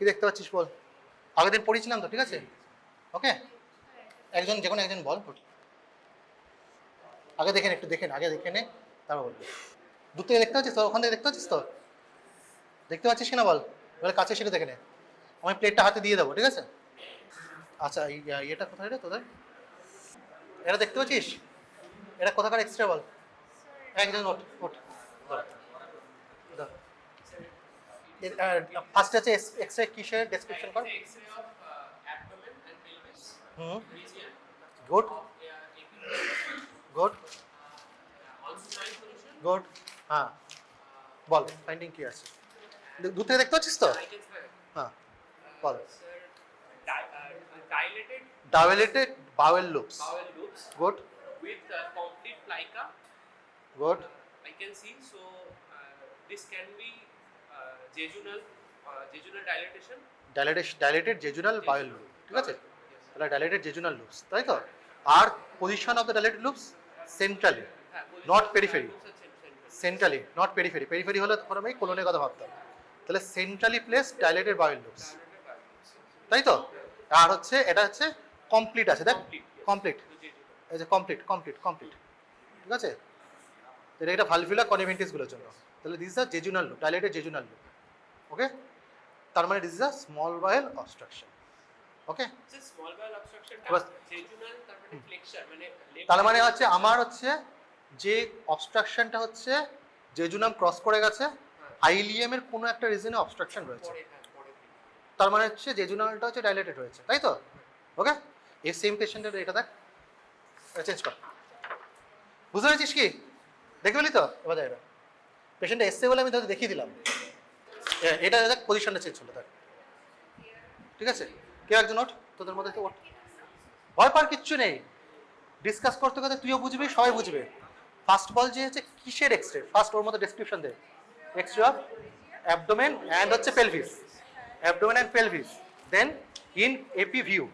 কি দেখতে পাচ্ছিস বল? আগের দিন পড়িয়েছিলাম তো, ঠিক আছে? ওকে, একজন যে কোনো একজন বল। আগে দেখেন, একটু দেখেন, আগে দেখে নে, তারপর বলবি। দূর থেকে দেখতে পাচ্ছিস তো? ওখান থেকে দেখতে পাচ্ছিস তো? দেখতে পাচ্ছিস কিনা বল, এবার কাছে সেটা দেখে নে। আমি প্লেটটা হাতে দিয়ে দেবো, ঠিক আছে? আচ্ছা, এই এটা কোথায় রে তোদের? এটা দেখতে পাচ্ছিস? এটা কোথাকার এক্সরে বল? একজন ওঠ ওঠ, ফার্স্ট আছে এক্সরে কিসের ডেসক্রিপশন কর। X-ray of abdomen and pelvis hmm, region good of good on-site position. Good. হ্যাঁ বল, ফাইন্ডিং কি আছে? দূর থেকে দেখতে পাচ্ছিস তো? I can say, হ্যাঁ বল। sir, dilated dilated bowel loops. bowel loops good with complete plica. Good. I can see. So this can be jejunal dilatation. Dilated jejunal bowel loop, ঠিক আছে? Yes. তাহলে ডাইলেটেড জেজুনাল লুপস, তাই তো? আর position of the dilated loops centrally, not periphery. Centrally, not periphery. Periphery হলে তখন আমি কোলনের কথা ভাবতাম। তাহলে centrally place dilated bowel loops, তাই তো? আর হচ্ছে এটা হচ্ছে কমপ্লিট আছে, দেখ কমপ্লিট, এই যে কমপ্লিট কমপ্লিট কমপ্লিট, ঠিক আছে? এটা ভালভুলার কনভেন্টিসগুলোর জন্য। তাহলে this is a jejunal loop, dilated jejunal loop. Okay, তার মানে this is a small bowel obstruction. Okay, It's a small bowel obstruction. Bas. Jejunal তার মানে flexure মানে তার মানে হচ্ছে আমার হচ্ছে যে অবস্ট্রাকশনটা হচ্ছে জেজুনাম ক্রস করে গেছে, আইলিয়ামের কোনো একটা রিজনে অবস্ট্রাকশন রয়েছে, পরে তার মানে হচ্ছে জেজুনালটা হচ্ছে ডাইলেটেড হয়েছে, তাই তো? ওকে, এই সেম পেশেন্টের এটা দেখ, চেঞ্জ কর। বুঝতে পেরেছিস কি? দেখে পেলি তো? এবার দেখ, এটা পেশেন্টটা এসছে বলে আমি তোকে দেখিয়ে দিলাম। এটা দেখ পজিশনটা চেঞ্জ হলো দেখ, ঠিক আছে? কেউ একজন ওঠ, তোদের মধ্যে ওঠ, ভয় পাওয়ার কিচ্ছু নেই। ডিসকাস করতে করতে তুইও বুঝবি, সবাই বুঝবে। ফার্স্ট বল যে হচ্ছে কিসের এক্সরে, ফার্স্ট ওর মধ্যে ডেসক্রিপশন দে। এক্সরে অফ অ্যাবডোমেন অ্যান্ড হচ্ছে pelvis, abdomen and pelvis, then in AP view,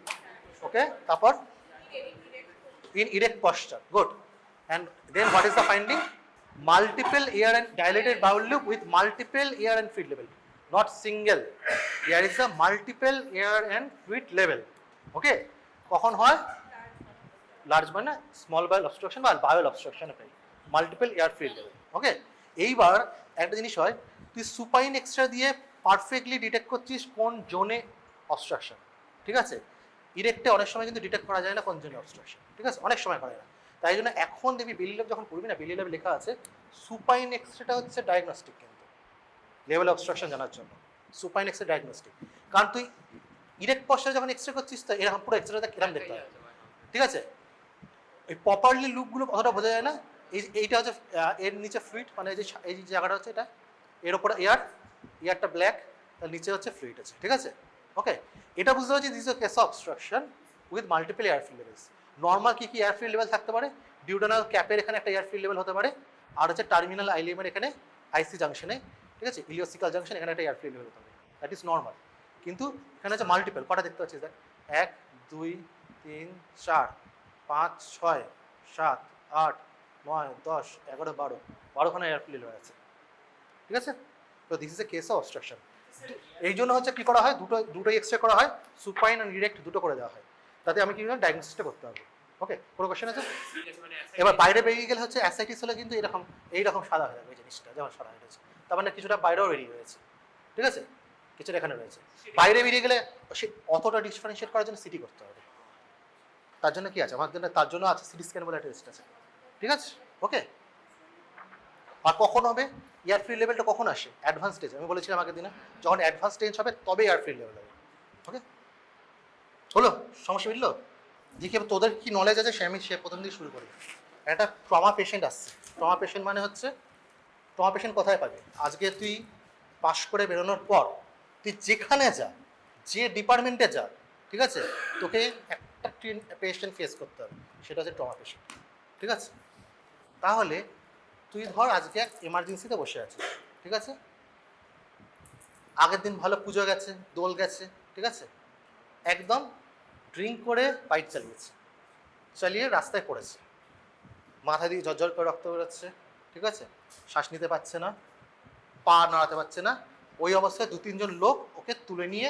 okay, তারপর in erect posture, good. And then what is the finding? Multiple air and dilated bowel loop with multiple air and fluid level, not single, there is the multiple air and fluid level. Okay, কখন হয়? Large মানে small bowel obstruction বা bowel obstruction পাই, multiple air fluid level. ওকে, এইবার একটা জিনিস হয়, তুই সুপাইন এক্সরে দিয়ে পারফেক্টলি ডিটেক্ট করছিস কোন জোনে অবস্ট্রাকশন, ঠিক আছে? ইরেক্টে অনেক সময় কিন্তু ডিটেক্ট করা যায় না কোন জোনে অবস্ট্রাকশন, ঠিক আছে? অনেক সময় করা যায় না। তাই জন্য এখন দেখবি বেলি ল্যাব যখন পড়বি না, বেলি ল্যাবে লেখা আছে সুপাইন এক্সরেটা হচ্ছে ডায়াগনস্টিক, কিন্তু লেভেল অবস্ট্রাকশন জানার জন্য সুপাইন এক্সরে ডায়াগনস্টিক। কারণ তুই ইরেক্ট পশ্চারে যখন এক্সরে করছিস তো এরকম পুরো এক্সরেটা কিরম দেখতে হয়, ঠিক আছে? এই প্রপারলি লুপগুলো অতটা বোঝা যায় না। এইটা হচ্ছে এর নিচে ফ্লুইড, মানে এই যে জায়গাটা হচ্ছে এটা, এর ওপরে এয়ারটা ব্ল্যাক, তার নিচে হচ্ছে ফ্লুইড আছে, ঠিক আছে? ওকে, এটা বুঝতে পারছি this is case of obstruction with multiple air fluid levels. Normal কি এয়ার ফ্লুইড লেভেল থাকতে পারে? ডিউডেনাল ক্যাপের এখানে একটা এয়ার ফ্লুইড লেভেল হতে পারে, আর হচ্ছে টার্মিনাল আইলিয়ামের এখানে আইসি জাংশনে, ঠিক আছে, ইলিওসিকাল জাংশন, এখানে একটা এয়ার ফ্লুইড লেভেল হতে পারে, দ্যাট ইজ নর্মাল। কিন্তু এখানে হচ্ছে মাল্টিপল, কটা দেখতে পাচ্ছিস দেখ, 1 2 3 4 5 6 7 8 9 10 11 12খানা এয়ার ফ্লুইড লেভেল আছে, ঠিক আছে? তো this is A case of obstruction. এই জন্য হচ্ছে কি করা হয়, দুটো এক্সরে করা হয়, সুপাইন আর ডিরেক্ট দুটো করে দেওয়া হয়, তাতে আমি কি ডায়াগনোসিসটা করতে পারবো। ওকে, কোনো কোশ্চেন আছে? এবার বাইরে বেরিয়ে গেলে হচ্ছে অ্যাসাইটিস হলে কিন্তু এইরকম সাদা হয়ে যাবে, এই জিনিসটা যেমন সাদা হয়ে গেছে, তার মানে কিছুটা বাইরেও বেরিয়ে রয়েছে, ঠিক আছে? কিছুটা এখানে রয়েছে। বাইরে বেরিয়ে গেলে সে অতটা ডিফারেন্সিয়েট করার জন্য সিটি করতে হবে। তার জন্য কি আছে আমার জন্য, তার জন্য আছে সিটি স্ক্যান বলে একটা টেস্ট আছে, ঠিক আছে? ওকে, আর কখন হবে এয়ার ফ্লুইড লেভেলটা, কখন আসে? অ্যাডভান্স স্টেজ, আমি বলেছিলাম আগের দিনে, যখন অ্যাডভান্স স্টেজ হবে তবে এয়ার ফ্লুইড লেভেল হবে। ওকে, হলো? সমস্যা মিললো? দেখি তোদের কি নলেজ আছে সে প্রথম দিকে শুরু করি। একটা ট্রমা পেশেন্ট আসছে। ট্রমা পেশেন্ট মানে হচ্ছে, ট্রমা পেশেন্ট কোথায় পাবে? আজকে তুই পাশ করে বেরোনোর পর তুই যেখানে যা, যে ডিপার্টমেন্টে যা, ঠিক আছে, তোকে একটা পেশেন্ট ফেস করতে হবে, সেটা হচ্ছে ট্রমা পেশেন্ট, ঠিক আছে? তাহলে তুই ধর আজকে এমার্জেন্সিতে বসে আছিস, ঠিক আছে? আগের দিন ভালো পুজো গেছে, দোল গেছে, ঠিক আছে? একদম ড্রিঙ্ক করে বাইক চালিয়ে রাস্তায় পড়েছে, মাথা দিয়ে ঝরঝর করে রক্ত বেরোচ্ছে, ঠিক আছে? শ্বাস নিতে পারছে না, পা নাড়াতে পারছে না, ওই অবস্থায় 2-3 জন লোক ওকে তুলে নিয়ে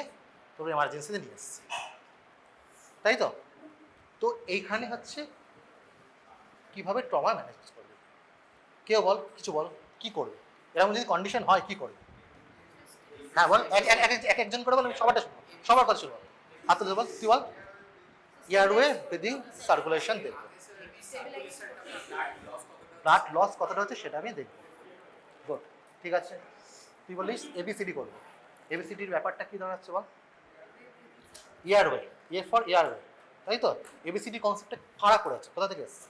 তোর এমার্জেন্সিতে নিয়ে এসছে, তাই তো? তো এইখানে হচ্ছে কিভাবে ট্রমা ম্যানেজ করবে, কেউ বল, কিছু বল, কি করবে এরকম যদি কন্ডিশন হয়, কি করবে? হ্যাঁ বল, এক একজন করে বল, আমি সবারটা শুনবো, সবার কথা শুনবো। হাত তুলে বল, তুই বল। এয়ারওয়ে ব্রিদিং সার্কুলেশন দেখবো, ব্লাড লস কতটা হচ্ছে সেটা আমি দেখবো। গুড, ঠিক আছে। তুই বলিস এবিসিডি করবো, এবিসিডির ব্যাপারটা কি দাঁড়াচ্ছে বল? এয়ারওয়ে, এ ফর এয়ারওয়ে, তাই তো? এবিসিডি কনসেপ্টটা কারা করেছে, কোথা থেকে এসছে?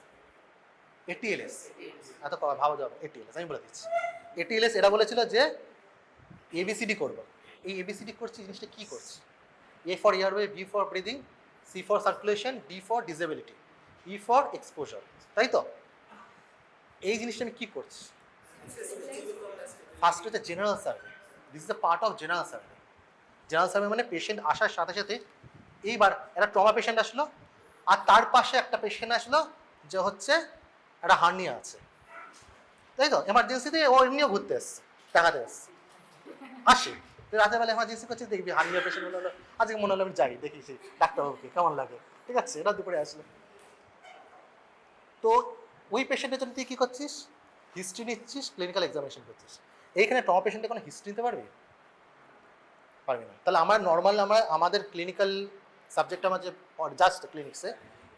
এটিএলএস। এত ভালো যাবে, এটিএলএস আমি বলে দিচ্ছি। এটিএলএস এরা বলেছিল যে এবিসিডি করবো। এই এবিসিডি করছি, জিনিসটা কি করছি? A for airway, B for breathing, C for circulation, D for disability, E for exposure, তাই তো? এই জিনিসটা আমি কি করছি? ফার্স্ট হচ্ছে general survey. This is a part of general survey. General survey মানে পেশেন্ট আসার সাথে সাথে, এইবার একটা ট্রমা পেশেন্ট আসলো, আর তার পাশে একটা পেশেন্ট আসলো যে হচ্ছে একটা হার্নিয়া আছে, তাই তো? এমার্জেন্সিতে ও এমনিও ঘুরতে এসছে, দেখাতে এসছে, আসে রাতের বেলা এমার্জেন্সি করছে, দেখবি হার্নিয়া পেশেন্ট হলো, আজকে মনে হলো আমি যাই দেখি সে ডাক্তারবাবুকে কেমন লাগে, ঠিক আছে? এটা দুপুরে আসলো। তো ওই পেশেন্টের জন্য তুই কী করছিস? হিস্ট্রি নিচ্ছিস, ক্লিনিক্যাল এক্সামিনেশন করছিস। এইখানে ট্রমা পেশেন্টের কোনো হিস্ট্রি নিতে পারবি? পারবি না। তাহলে আমার নর্মাল আমাদের ক্লিনিক্যাল সাবজেক্ট, আমার যে জাস্ট ক্লিনিক্সে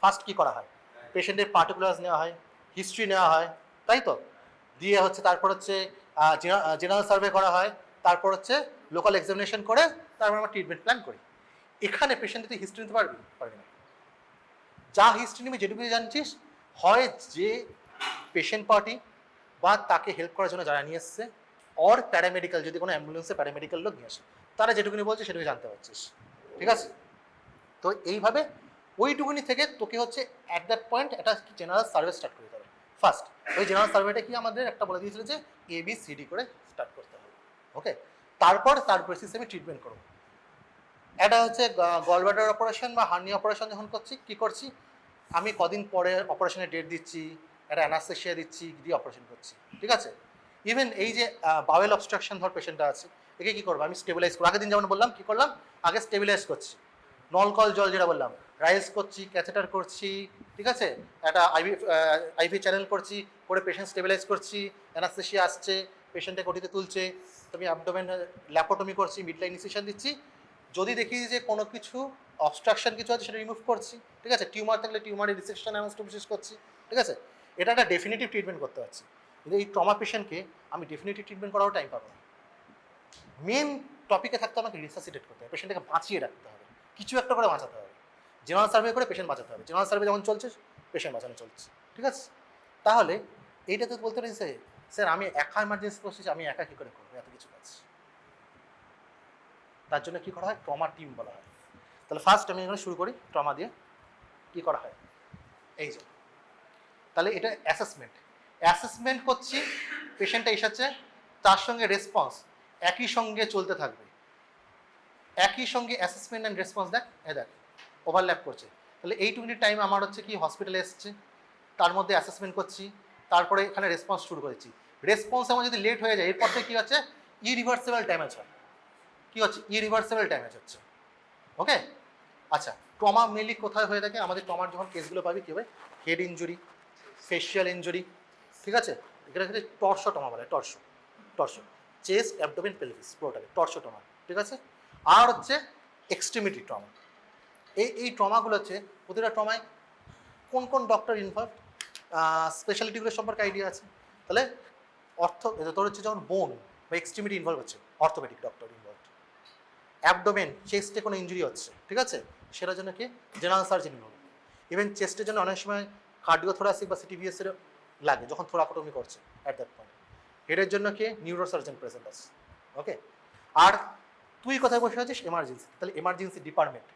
ফার্স্ট কী করা হয়? পেশেন্টের পার্টিকুলার্স নেওয়া হয়, হিস্ট্রি নেওয়া হয়, তাই তো? দিয়ে হচ্ছে তারপর হচ্ছে জেনারেল সার্ভে করা হয়, তারপর হচ্ছে লোকাল এক্সামিনেশন করে তারপর আমরা ট্রিটমেন্ট প্ল্যান করি। এখানে পেশেন্টের তুই হিস্ট্রি নিতে পারবি? পারবি না। যা হিস্ট্রি নিবি, যেটুকু জানছিস, হয় যে পেশেন্ট পার্টি বা তাকে হেল্প করার জন্য যারা নিয়ে এসছে, অর প্যারামেডিক্যাল, যদি কোনো অ্যাম্বুলেন্সে প্যারামেডিক্যাল লোক নিয়ে আসে, তারা যেটুকুনি বলছে সেটুকু জানতে পারছিস, ঠিক আছে? তো এইভাবে ওইটুকুনি থেকে তোকে হচ্ছে অ্যাট দ্যাট পয়েন্ট একটা জেনারেল সার্ভে স্টার্ট করতে হবে ফার্স্ট। ওই জেনারেল সার্ভেটা কি আমাদের একটা বলে দিয়েছিল যে ABCD করে স্টার্ট করতে হবে, ওকে? তারপর তার বেসিসে আমি ট্রিটমেন্ট করবো। এটা হচ্ছে গলব্লাডার অপারেশন বা হার্নিয়া অপারেশন যখন করছি, কী করছি? আমি কদিন পরে অপারেশনের ডেট দিচ্ছি, একটা অ্যানাস্থেশিয়া দিচ্ছি, দিয়ে অপারেশন করছি, ঠিক আছে? ইভেন এই যে বাওয়েল অবস্ট্রাকশন ধর পেশেন্টটা আছে, একে কী করবো? আমি স্টেবিলাইজ করবো। আগের দিন যেমন বললাম কী করলাম, আগে স্টেবিলাইজ করছি, নলকল জল যেটা বললাম, রাইজ করছি, ক্যাথেটার করছি, ঠিক আছে? একটা আইভি চ্যানেল করছি, করে পেশেন্ট স্টেবিলাইজ করছি, অ্যানাস্থেশিয়া আসছে, পেশেন্টকে গটিতে তুলছে, তুমি অ্যাবডোমেন ল্যাপোটমি করছি, মিডলাইন ইনসিশন দিচ্ছি। যদি দেখি যে কোনো কিছু অবস্ট্রাকশন কিছু আছে, সেটা রিমুভ করছি, ঠিক আছে? টিউমার থাকলে টিউমারের রিসেকশন অ্যানাস্টোমোসিস করছি, ঠিক আছে? এটা একটা ডেফিনেটিভ ট্রিটমেন্ট করতে পারছি। কিন্তু এই ট্রমা পেশেন্টকে আমি ডেফিনেটিভ ট্রিটমেন্ট করাও টাইম পাবো না। মেন টপিকে থাকতে আমাকে রিসাসিটেট করতে হবে, পেশেন্টকে বাঁচিয়ে রাখতে হবে, কিছু একটা করে বাঁচাতে হবে। জেনারেল সার্ভে করে পেশেন্ট বাঁচাতে হবে, জেনারেল সার্ভে যেমন চলছে পেশেন্ট বাঁচানো চলছে, ঠিক আছে? তাহলে এইটা তো বলতে পারি স্যার আমি একা এমার্জেন্সি করছি, আমি একা কী করে করবো এত কিছু কাজ? তার জন্য কী করা হয়? ট্রমা টিম বলা হয়। তাহলে ফার্স্ট আমি এখানে শুরু করি ট্রমা দিয়ে। কী করা হয়? এই যে, তাহলে এটা অ্যাসেসমেন্ট করছি, পেশেন্টটা এসেছে, তার সঙ্গে রেসপন্স একই সঙ্গে চলতে থাকবে, একই সঙ্গে অ্যাসেসমেন্ট অ্যান্ড রেসপন্স দেখ ওভারল্যাপ করছে। তাহলে এইটুকুনি টাইম আমার হচ্ছে কি হসপিটালে এসছে, তার মধ্যে অ্যাসেসমেন্ট করছি, তারপরে এখানে রেসপন্স শুরু করেছি। রেসপন্স আমার যদি লেট হয়ে যায়, এরপর থেকে কী হচ্ছে? ইরিভার্সেবল ড্যামেজ হয়। কী হচ্ছে? ইরিভার্সেবল ড্যামেজ হচ্ছে, ওকে? আচ্ছা, ট্রমা মেনলি কোথায় হয়ে থাকে? আমাদের ট্রমার যখন কেসগুলো পাবি কী হবে? হেড ইঞ্জুরি, ফেশিয়াল ইঞ্জুরি, ঠিক আছে? এখানে ক্ষেত্রে টর্সো ট্রমা বলে, টর্সো চেস্ট, অ্যাবডোমেন, পেলভিস পুরোটাকে টর্সো ট্রমা, ঠিক আছে? আর হচ্ছে এক্সট্রিমিটি ট্রমা। এই ট্রমাগুলো হচ্ছে, প্রতিটা ট্রমায় কোন কোন ডক্টর ইনভলভ, স্পেশালিটিগুলো সম্পর্কে আইডিয়া আছে। তাহলে তোর হচ্ছে যখন বোন বা এক্সট্রিমিটি ইনভলভ হচ্ছে, অর্থোপেডিক ডক্টর ইনভলভ। অ্যাবডোমেন, চেস্টে কোনো ইঞ্জুরি হচ্ছে, ঠিক আছে? সেটার জন্য কি? General surgeon involve. ইভেন চেস্টের জন্য অনেক সময় কার্ডিওথোরাসিক বা CTVS এর লাগে, যখন থোরাকোটমি করছে অ্যাট দ্যাট পয়েন্ট। হেডের জন্য কি? নিউরোসার্জন প্রেজেন্ট আছে, ওকে? আর তুই কোথায় বসে আছিস? এমার্জেন্সি। তাহলে এমার্জেন্সি ডিপার্টমেন্ট,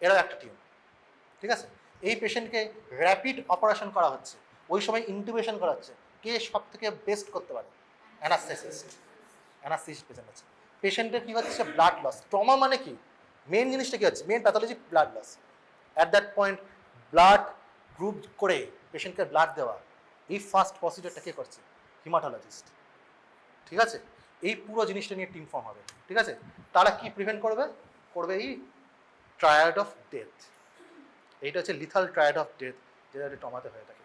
এরাও একটা টিম, ঠিক আছে? এই পেশেন্টকে র্যাপিড অপারেশন করা হচ্ছে, ওই সময় ইন্টিউবেশন করা হচ্ছে, কে সব থেকে বেস্ট করতে পারে? অ্যানাস্থেসিস্ট পেশেন্ট আছে। পেশেন্টের কী হচ্ছে? Blood loss. ট্রমা মানে কি? মেন জিনিসটা কী হচ্ছে? Main pathology blood loss. At that point blood group করে পেশেন্টকে ব্লাড দেওয়া, এই ফার্স্ট প্রসিডিওরটা কে করছে? হিমাটোলজিস্ট, ঠিক আছে? এই পুরো জিনিসটা নিয়ে টিম ফর্ম হবে, ঠিক আছে? তারা কি প্রিভেন্ট করবে? করবে এই ট্রায়াড অফ ডেথ। এইটা হচ্ছে লিথাল ট্রায়াড অফ ডেথ, যেটা ট্রমাতে হয়ে থাকে।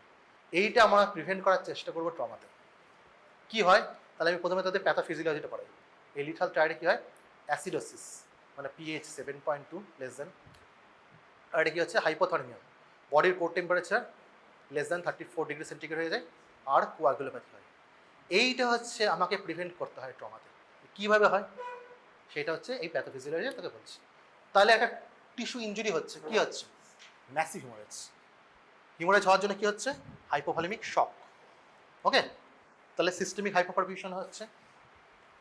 এইটা আমরা প্রিভেন্ট করার চেষ্টা করবো ট্রমাতে। কি হয়? তাহলে আমি প্রথমে তাদের প্যাথোফিজিওলজিটা পড়াই। এই লিথাল ট্রায়াডে কি হয়? অ্যাসিডোসিস, মানে পিএইচ 7.2 লেস দেন। আর এটা কি হচ্ছে? হাইপোথার্মিয়া, বডির core temperature less than 34 degree centigrade হয়ে যায়, আর কোয়াগুলোপ্যাথি হয়। এইটা হচ্ছে আমাকে প্রিভেন্ট করতে হয় ট্রমাতে। কীভাবে হয় সেটা হচ্ছে এই প্যাথোফিজিওলজি তোকে বলছি। তাহলে একটা টিস্যু ইঞ্জুরি হচ্ছে, কি হচ্ছে? Massive haemorrhage. হিমোরেজ হওয়ার জন্য কি হচ্ছে? হাইপোভলিমিক শক। ওকে, তাহলে সিস্টেমিক হাইপোপারফিউশন হচ্ছে।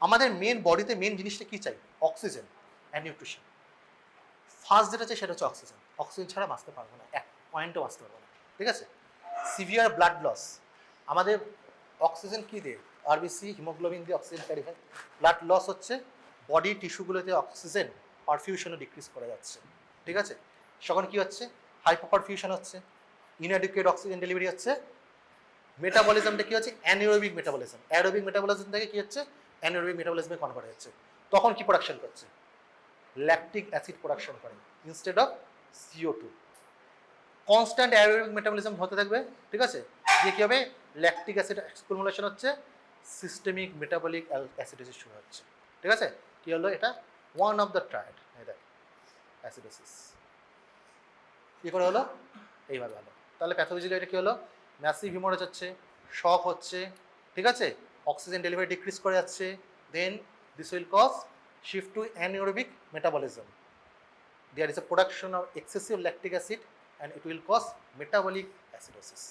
আমাদের মেন বডিতে মেন জিনিসটা কি চাই? Oxygen and nutrition. ফার্স্ট যেটা চাই সেটা হচ্ছে অক্সিজেন। অক্সিজেন ছাড়া বাঁচতে পারবো না, এক পয়েন্টও বাঁচতে পারবো না, ঠিক আছে? সিভিয়ার ব্লাড লস, আমাদের অক্সিজেন কি দিয়ে? আরবিসি হিমোগ্লোবিন দিয়ে অক্সিজেন ক্যারি হয়। ব্লাড লস হচ্ছে বডি টিস্যুগুলোতে অক্সিজেন পারফিউশনও ডিক্রিজ করে যাচ্ছে, ঠিক আছে? তখন কি হচ্ছে? হাইপোপারফিউশন হচ্ছে, ইনঅ্যাডিকুয়েট অক্সিজেন ডেলিভারি হচ্ছে। মেটাবলিজমটা কি হচ্ছে? Anaerobic metabolism. অ্যারোবিক মেটাবলিজম থেকে কি হচ্ছে? অ্যানারোবিক মেটাবলিজমে কনভার্ট হচ্ছে। তখন কি প্রোডাকশন করছে? ল্যাকটিক অ্যাসিড প্রোডাকশন করে instead of CO2। Constant aerobic metabolism হতে থাকবে, ঠিক আছে? দিয়ে কী হবে? ল্যাকটিক অ্যাসিড এক্সকুমুলেশন হচ্ছে, সিস্টেমিক মেটাবলিক অ্যাসিডোসিস শুরু হচ্ছে, ঠিক আছে? কী হলো? এটা ওয়ান অফ দ্য ট্রায়াড, এটা অ্যাসিডোসিস। কী করে হলো? এইভাবে হলো। তাহলে প্যাথোলজিক্যালি এটা কী হলো? ম্যাসিভ হিমোরেজ হচ্ছে, শক হচ্ছে, ঠিক আছে? অক্সিজেন ডেলিভারি ডিক্রিজ করে যাচ্ছে। Then this will cause shift to anaerobic metabolism. There is a production of excessive lactic acid and it will cause metabolic acidosis.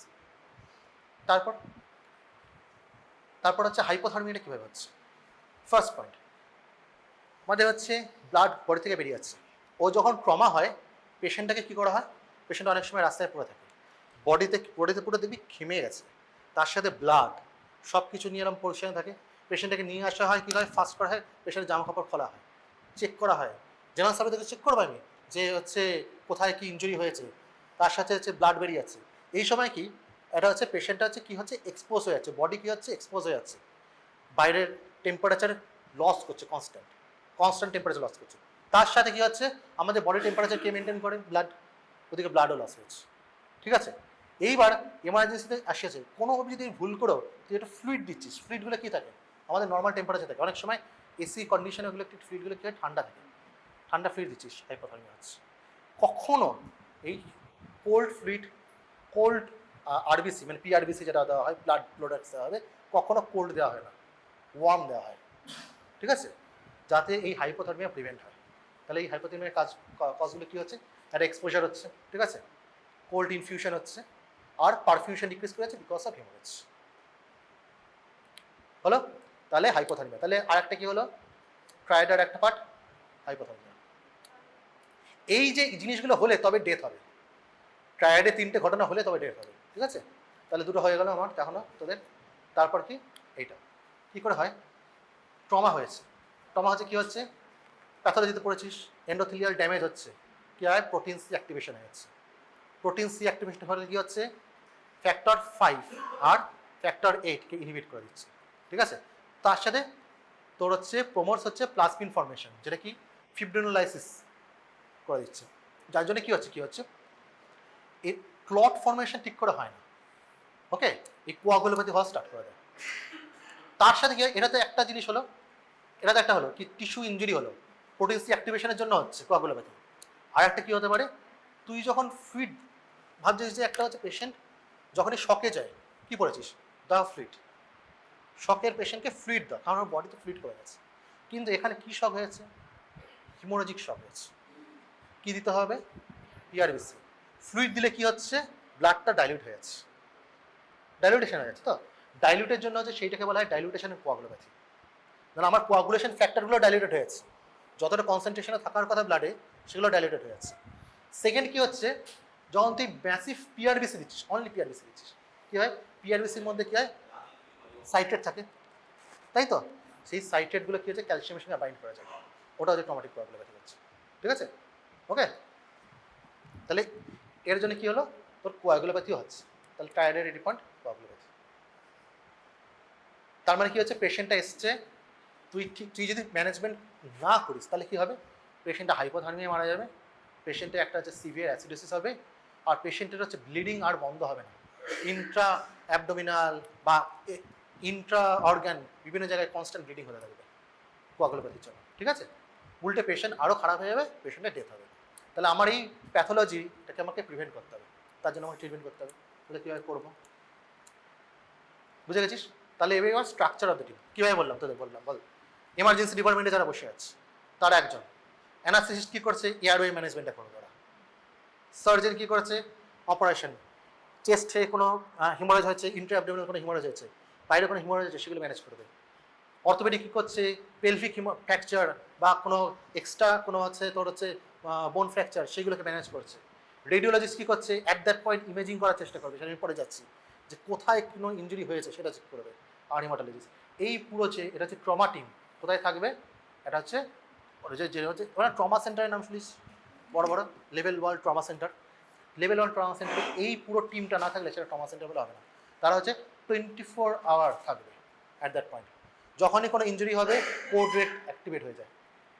তারপর হচ্ছে হাইপোথার্মিয়াটা কীভাবে হচ্ছে? ফার্স্ট পয়েন্ট, আমাদের হচ্ছে ব্লাড বডি থেকে বেরিয়ে যাচ্ছে। ও যখন ট্রমা হয়, পেশেন্টটাকে কী করা হয়? পেশেন্ট অনেক সময় রাস্তায় পড়ে থাকে, বডিতে পুরো দেখবি ঘেমে গেছে, তার সাথে ব্লাড সব কিছু নিয়ে এরকম পরিষ্কার থাকে। পেশেন্টটাকে নিয়ে আসা হয়, কী হয়? ফার্স্ট করা হয়, পেশেন্টের জামা কাপড় খোলা হয়, চেক করা হয়। জেনারেল সার্ভে থেকে চেক করবো আমি যে হচ্ছে কোথায় কি ইনজুরি হয়েছে, তার সাথে হচ্ছে ব্লাড বেরিয়ে যাচ্ছে। এই সময় কি এটা হচ্ছে পেশেন্টটা হচ্ছে কী হচ্ছে? এক্সপোজ হয়ে যাচ্ছে, বডি কী হচ্ছে? এক্সপোজ হয়ে যাচ্ছে, বাইরের টেম্পারেচার লস করছে, কনস্ট্যান্ট টেম্পারেচার লস করছে। তার সাথে কী হচ্ছে? আমাদের বডি টেম্পারেচার কে মেনটেন করে? ব্লাড। ওদিকে ব্লাডও লস হচ্ছে, ঠিক আছে? এইবার এমার্জেন্সিতে আসিয়াছে, কোনোভাবে যদি ভুল করো তুই একটা ফ্লুইড দিচ্ছিস, ফ্লুইডগুলো কী থাকে? আমাদের নর্মাল টেম্পারেচার থাকে, অনেক সময় এসি কন্ডিশনে ওগুলো একটু ফ্লুইডগুলো কী হয়? ঠান্ডা থাকে, ঠান্ডা ফ্লুইড দিচ্ছিস, হাইপোথার্মিয়া হচ্ছে। কখনো এই কোল্ড ফ্লুইড, কোল্ড আরবিসি মানে পিআরবিসি যেটা দেওয়া হয়, ব্লাড প্রোডাক্টস দেওয়া হবে, কখনো কোল্ড দেওয়া হয় না, ওয়ার্ম দেওয়া হয়, ঠিক আছে? যাতে এই হাইপোথার্মিয়া প্রিভেন্ট হয়। তাহলে এই হাইপোথার্মিয়ার কজগুলো কী হচ্ছে? একটা এক্সপোজার হচ্ছে, ঠিক আছে? কোল্ড ইনফিউশন হচ্ছে, আর পারফিউশন ডিক্রিজ করেছে বিকজ অফ হিমোরেজ। হলো? তাহলে হাইপোথার্মিয়া। তাহলে আরেকটা কি হলো? ট্রায়াডার একটা পার্ট, হাইপোথার্মিয়া। এই যে জিনিসগুলো হলে তবে ডেথ হবে। ট্রায়াডে 3টে ঘটনা হলে তবে ডেথ হবে, ঠিক আছে? তাহলে দুটো হয়ে গেল আমার এখনো তোদের। তারপর কি? এইটা কী করে হয়? ট্রমা হয়েছে। ট্রমা হচ্ছে কী হচ্ছে? প্যাথোলজিতে পড়েছিস, এন্ডোথেলিয়াল ড্যামেজ হচ্ছে, কী হয়? প্রোটিন সি অ্যাক্টিভেশন হচ্ছে। প্রোটিন সি অ্যাক্টিভেশন হলে কী হচ্ছে? ফ্যাক্টর 5 আর ফ্যাক্টর 8কে ইনহিবিট করে দিচ্ছে, ঠিক আছে? তার সাথে তোর হচ্ছে প্রোমোটস হচ্ছে প্লাজমিন ফর্মেশন, যেটা কি ফিব্রিনোলাইসিস করে দিচ্ছে, যার জন্য কী হচ্ছে? এই ক্লট ফর্মেশন ঠিক করে হয় না, ওকে? এই কোয়াগুলোপ্যাথি হওয়া স্টার্ট করে দেয়। তার সাথে কি হয়? এটা তো একটা জিনিস হলো, এটা তো একটা হলো কি টিস্যু ইঞ্জুরি হলো, প্রোটিন সি অ্যাক্টিভেশনের জন্য হচ্ছে কোয়াগুলোপ্যাথি। আর একটা কী হতে পারে? তুই যখন ফ্লুইড ভাবছিস যে একটা হচ্ছে পেশেন্ট যখনই শকে যায়, কী পড়েছিস? দাও ফ্লুইড। শকের পেশেন্টকে ফ্লুইড দাও, কারণ ওর বডিতে ফ্লুইড করে গেছে। কিন্তু এখানে কী শক হয়েছে? হিমোরেজিক শক হয়েছে। কী দিতে হবে? পিআরবিসি। ফ্লুইড দিলে কী হচ্ছে? ব্লাডটা ডাইলিউট হয়ে যাচ্ছে, ডাইলিউটেশন হয়ে যাচ্ছে। তো ডাইলিউটের জন্য হচ্ছে সেইটাকে বলা হয় ডাইলিউটেশনের কোয়াগুলোপ্যাথি। মানে আমার কোয়াগুলেশন ফ্যাক্টরগুলো ডাইলিউটেড হয়ে যাচ্ছে, যতটা কনসেন্ট্রেশনে থাকার কথা ব্লাডে সেগুলো ডাইলিউটেড হয়ে যাচ্ছে। সেকেন্ড কী হচ্ছে? যখন তুই ম্যাসিভ পিআরবিসি দিচ্ছিস, অনলি পিআরবিসি দিচ্ছিস, কী হয়? পিআরবিসির মধ্যে কী হয়? সাইট্রেট থাকে, তাই তো? সেই সাইট্রেটগুলো কী হচ্ছে? ক্যালসিয়ামের সঙ্গে বাইন্ড করা যায়, ওটা হচ্ছে ট্রমাটিক কোয়াগুলোপ্যাথি হচ্ছে, ঠিক আছে? ওকে, তাহলে এর জন্য কী হলো? তোর কোয়াগুলোপ্যাথিও হচ্ছে। তাহলে ট্রায়াডের রিপয়েন্ট কোয়াগুলোপ্যাথি। তার মানে কী হচ্ছে? পেশেন্টটা এসছে, তুই যদি ম্যানেজমেন্ট না করিস তাহলে কী হবে, পেশেন্টটা হাইপোথার্মিয়া মারা যাবে, পেশেন্টের একটা হচ্ছে সিভিয়ার অ্যাসিডোসিস হবে, আর পেশেন্টের হচ্ছে ব্লিডিং আর বন্ধ হবে না, ইন্ট্রা অ্যাবডোমিনাল বা ইন্ট্রা অর্গান বিভিন্ন জায়গায় কনস্ট্যান্ট ব্লিডিং হতে থাকবে কোয়াগুলোপ্যাথির জন্য, ঠিক আছে। উল্টে পেশেন্ট আরও খারাপ হয়ে যাবে, পেশেন্টের ডেথ হবে। তাহলে আমার এই প্যাথোলজিটাকে আমাকে প্রিভেন্ট করতে হবে, তার জন্য আমাকে ট্রিটমেন্ট করতে হবে। তাহলে কীভাবে করবো, বুঝে গেছিস? তাহলে এবার স্ট্রাকচার অফ দ্য টিম কীভাবে বললাম তোদের, বললাম বল। এমার্জেন্সি ডিপার্টমেন্টে যারা বসে আছে তারা একজন, অ্যানাস্থেসিস্ট কী করছে, এয়ারওয়ে ম্যানেজমেন্টটা করবে ওরা। সার্জন কী করছে, অপারেশন, চেস্টে কোনো হিমোরেজ হয়েছে, ইন্ট্রা অ্যাবডোমিনাল কোনো হিমোরেজ হয়েছে, বাইরে কোনো হিমোরেজ হয়েছে, সেগুলো ম্যানেজ করবে। অর্থোপেডিক কী করছে, পেলভিক ফ্র্যাকচার বা কোনো এক্সট্রা কোনো হচ্ছে তোর হচ্ছে বোন ফ্র্যাকচার, সেগুলোকে ম্যানেজ করছে। রেডিওলজিস্ট কী করছে, অ্যাট দ্যাট পয়েন্ট ইমেজিং করার চেষ্টা করবে, সেটা আমি পরে যাচ্ছি, যে কোথায় কোনো ইঞ্জুরি হয়েছে সেটা চেক করবে। আর হেমাটোলজিস্ট এই পুরো এটা হচ্ছে ট্রমা টিম, কোথায় থাকবে, এটা হচ্ছে হচ্ছে ওরা ট্রমা সেন্টারের নাম শুনিস, বড় বড় level 1 trauma centre, level 1 trauma সেন্টারে এই পুরো টিমটা না থাকলে সেটা ট্রমা সেন্টার বলে হবে না। তারা হচ্ছে 24 আওয়ার থাকবে অ্যাট দ্যাট পয়েন্ট। যখনই কোনো ইঞ্জুরি হবে কোড রেড অ্যাক্টিভেট হয়ে যায়।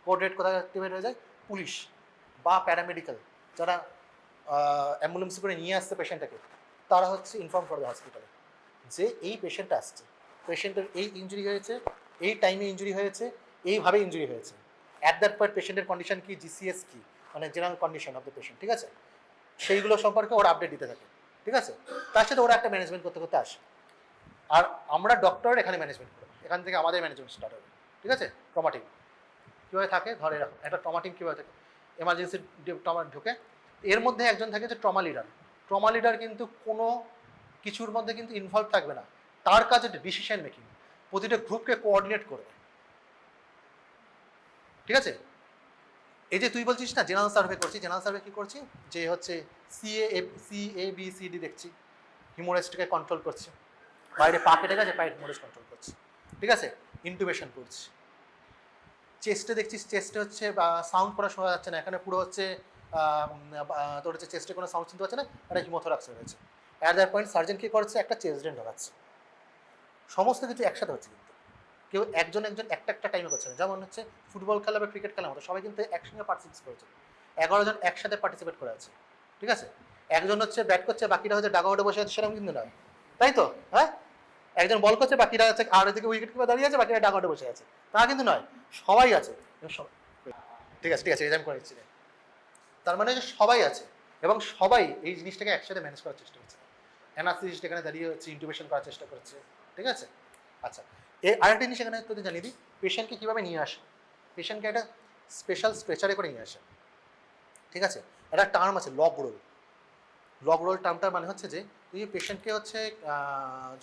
কোড রেড কোথায় অ্যাক্টিভেট হয়ে যায়, পুলিশ বা প্যারামেডিক্যাল যারা অ্যাম্বুলেন্স করে নিয়ে আসছে পেশেন্টটাকে, তারা হচ্ছে ইনফর্ম করবে হসপিটালে যে এই পেশেন্ট আসছে, পেশেন্টের এই ইঞ্জুরি হয়েছে, এই টাইমে ইঞ্জুরি হয়েছে, এইভাবে ইঞ্জুরি হয়েছে, অ্যাট দ্যাট পয়েন্ট পেশেন্টের কন্ডিশন কি, জিসিএস কি, মানে general condition of the patient, ঠিক আছে, সেইগুলো সম্পর্কে ওরা আপডেট দিতে থাকে, ঠিক আছে। তার সাথে ওরা একটা ম্যানেজমেন্ট করতে করতে আসে, আর আমরা ডক্টর এখানে ম্যানেজমেন্ট করবো, এখান থেকে আমাদের ম্যানেজমেন্ট স্টার্ট হবে, ঠিক আছে। ট্রমা টিম কীভাবে থাকে, ধরে এরকম একটা ট্রমা টিম কীভাবে থাকে, এমার্জেন্সি ট্রমা ঢুকে, এর মধ্যে একজন থাকে যে ট্রমা লিডার। ট্রমা লিডার কিন্তু কোনো কিছুর মধ্যে কিন্তু ইনভলভ থাকবে না, তার কাজ হচ্ছে ডিসিশন মেকিং, প্রতিটা গ্রুপকে কোঅর্ডিনেট করবে, ঠিক আছে। এই যে তুই বলছিস না জেনারেল সার্ভে করছি, জেনারেল সার্ভে কী করছি, যে হচ্ছে CABCD দেখছি, হিমোরেজটাকে কন্ট্রোল করছে, বাইরে পা কেটে গেছে, পায়ের হিমোরেজ কন্ট্রোল করছে, ঠিক আছে, ইনটুবেশন করছি। চেস্টে দেখছিস, চেস্টে হচ্ছে সাউন্ড করা শোনা যাচ্ছে না, এখানে পুরো হচ্ছে তোর হচ্ছে চেস্টে কোনো সাউন্ড শুনতে পাচ্ছে না, একটা হিমোথোরাক্স হয়েছে। অ্যাট দ্যাট পয়েন্ট সার্জন কী করছে, একটা চেস্ট ড্রেন ঢোকাচ্ছে। সমস্ত কিছু একসাথে হচ্ছে, কিন্তু কেউ একজন একটা টাইমে করছে না। যেমন হচ্ছে ফুটবল খেলা বা ক্রিকেট খেলার মতো সবাই কিন্তু একসঙ্গে পার্টিসিপেট করেছে, 11 জন একসাথে পার্টিসিপেট করে আছে, ঠিক আছে। একজন হচ্ছে ব্যাট করছে, বাকিরা হচ্ছে ডাগাউটে বসে আছে, সেরকম কিন্তু নয়, তাই তো, হ্যাঁ। একজন বল করছে, বাকিরা আছে আর এদিকে উইকেট কিপার দাঁড়িয়ে আছে, বাকিরা ডাগাউটে বসে আছে, তা কিন্তু নয়, সবাই আছে। ঠিক আছে এক্সাম করে নিচ্ছি। তার মানে যে সবাই আছে এবং সবাই এই জিনিসটাকে একসাথে ম্যানেজ করার চেষ্টা করছে। অ্যানাস্থেসিস্ট এখানে দাঁড়িয়ে হচ্ছে ইন্টিউবেশন করার চেষ্টা করছে, ঠিক আছে। আচ্ছা, আরেকটা জিনিস এখানে তোদের জানিয়ে দিই, পেশেন্টকে কীভাবে নিয়ে আসে। পেশেন্টকে একটা স্পেশাল স্ট্রেচারে করে নিয়ে আসে, ঠিক আছে। একটা টার্ম আছে লগ রোল। লগ রোল টার্মটার মানে হচ্ছে যে তুই পেশেন্টকে হচ্ছে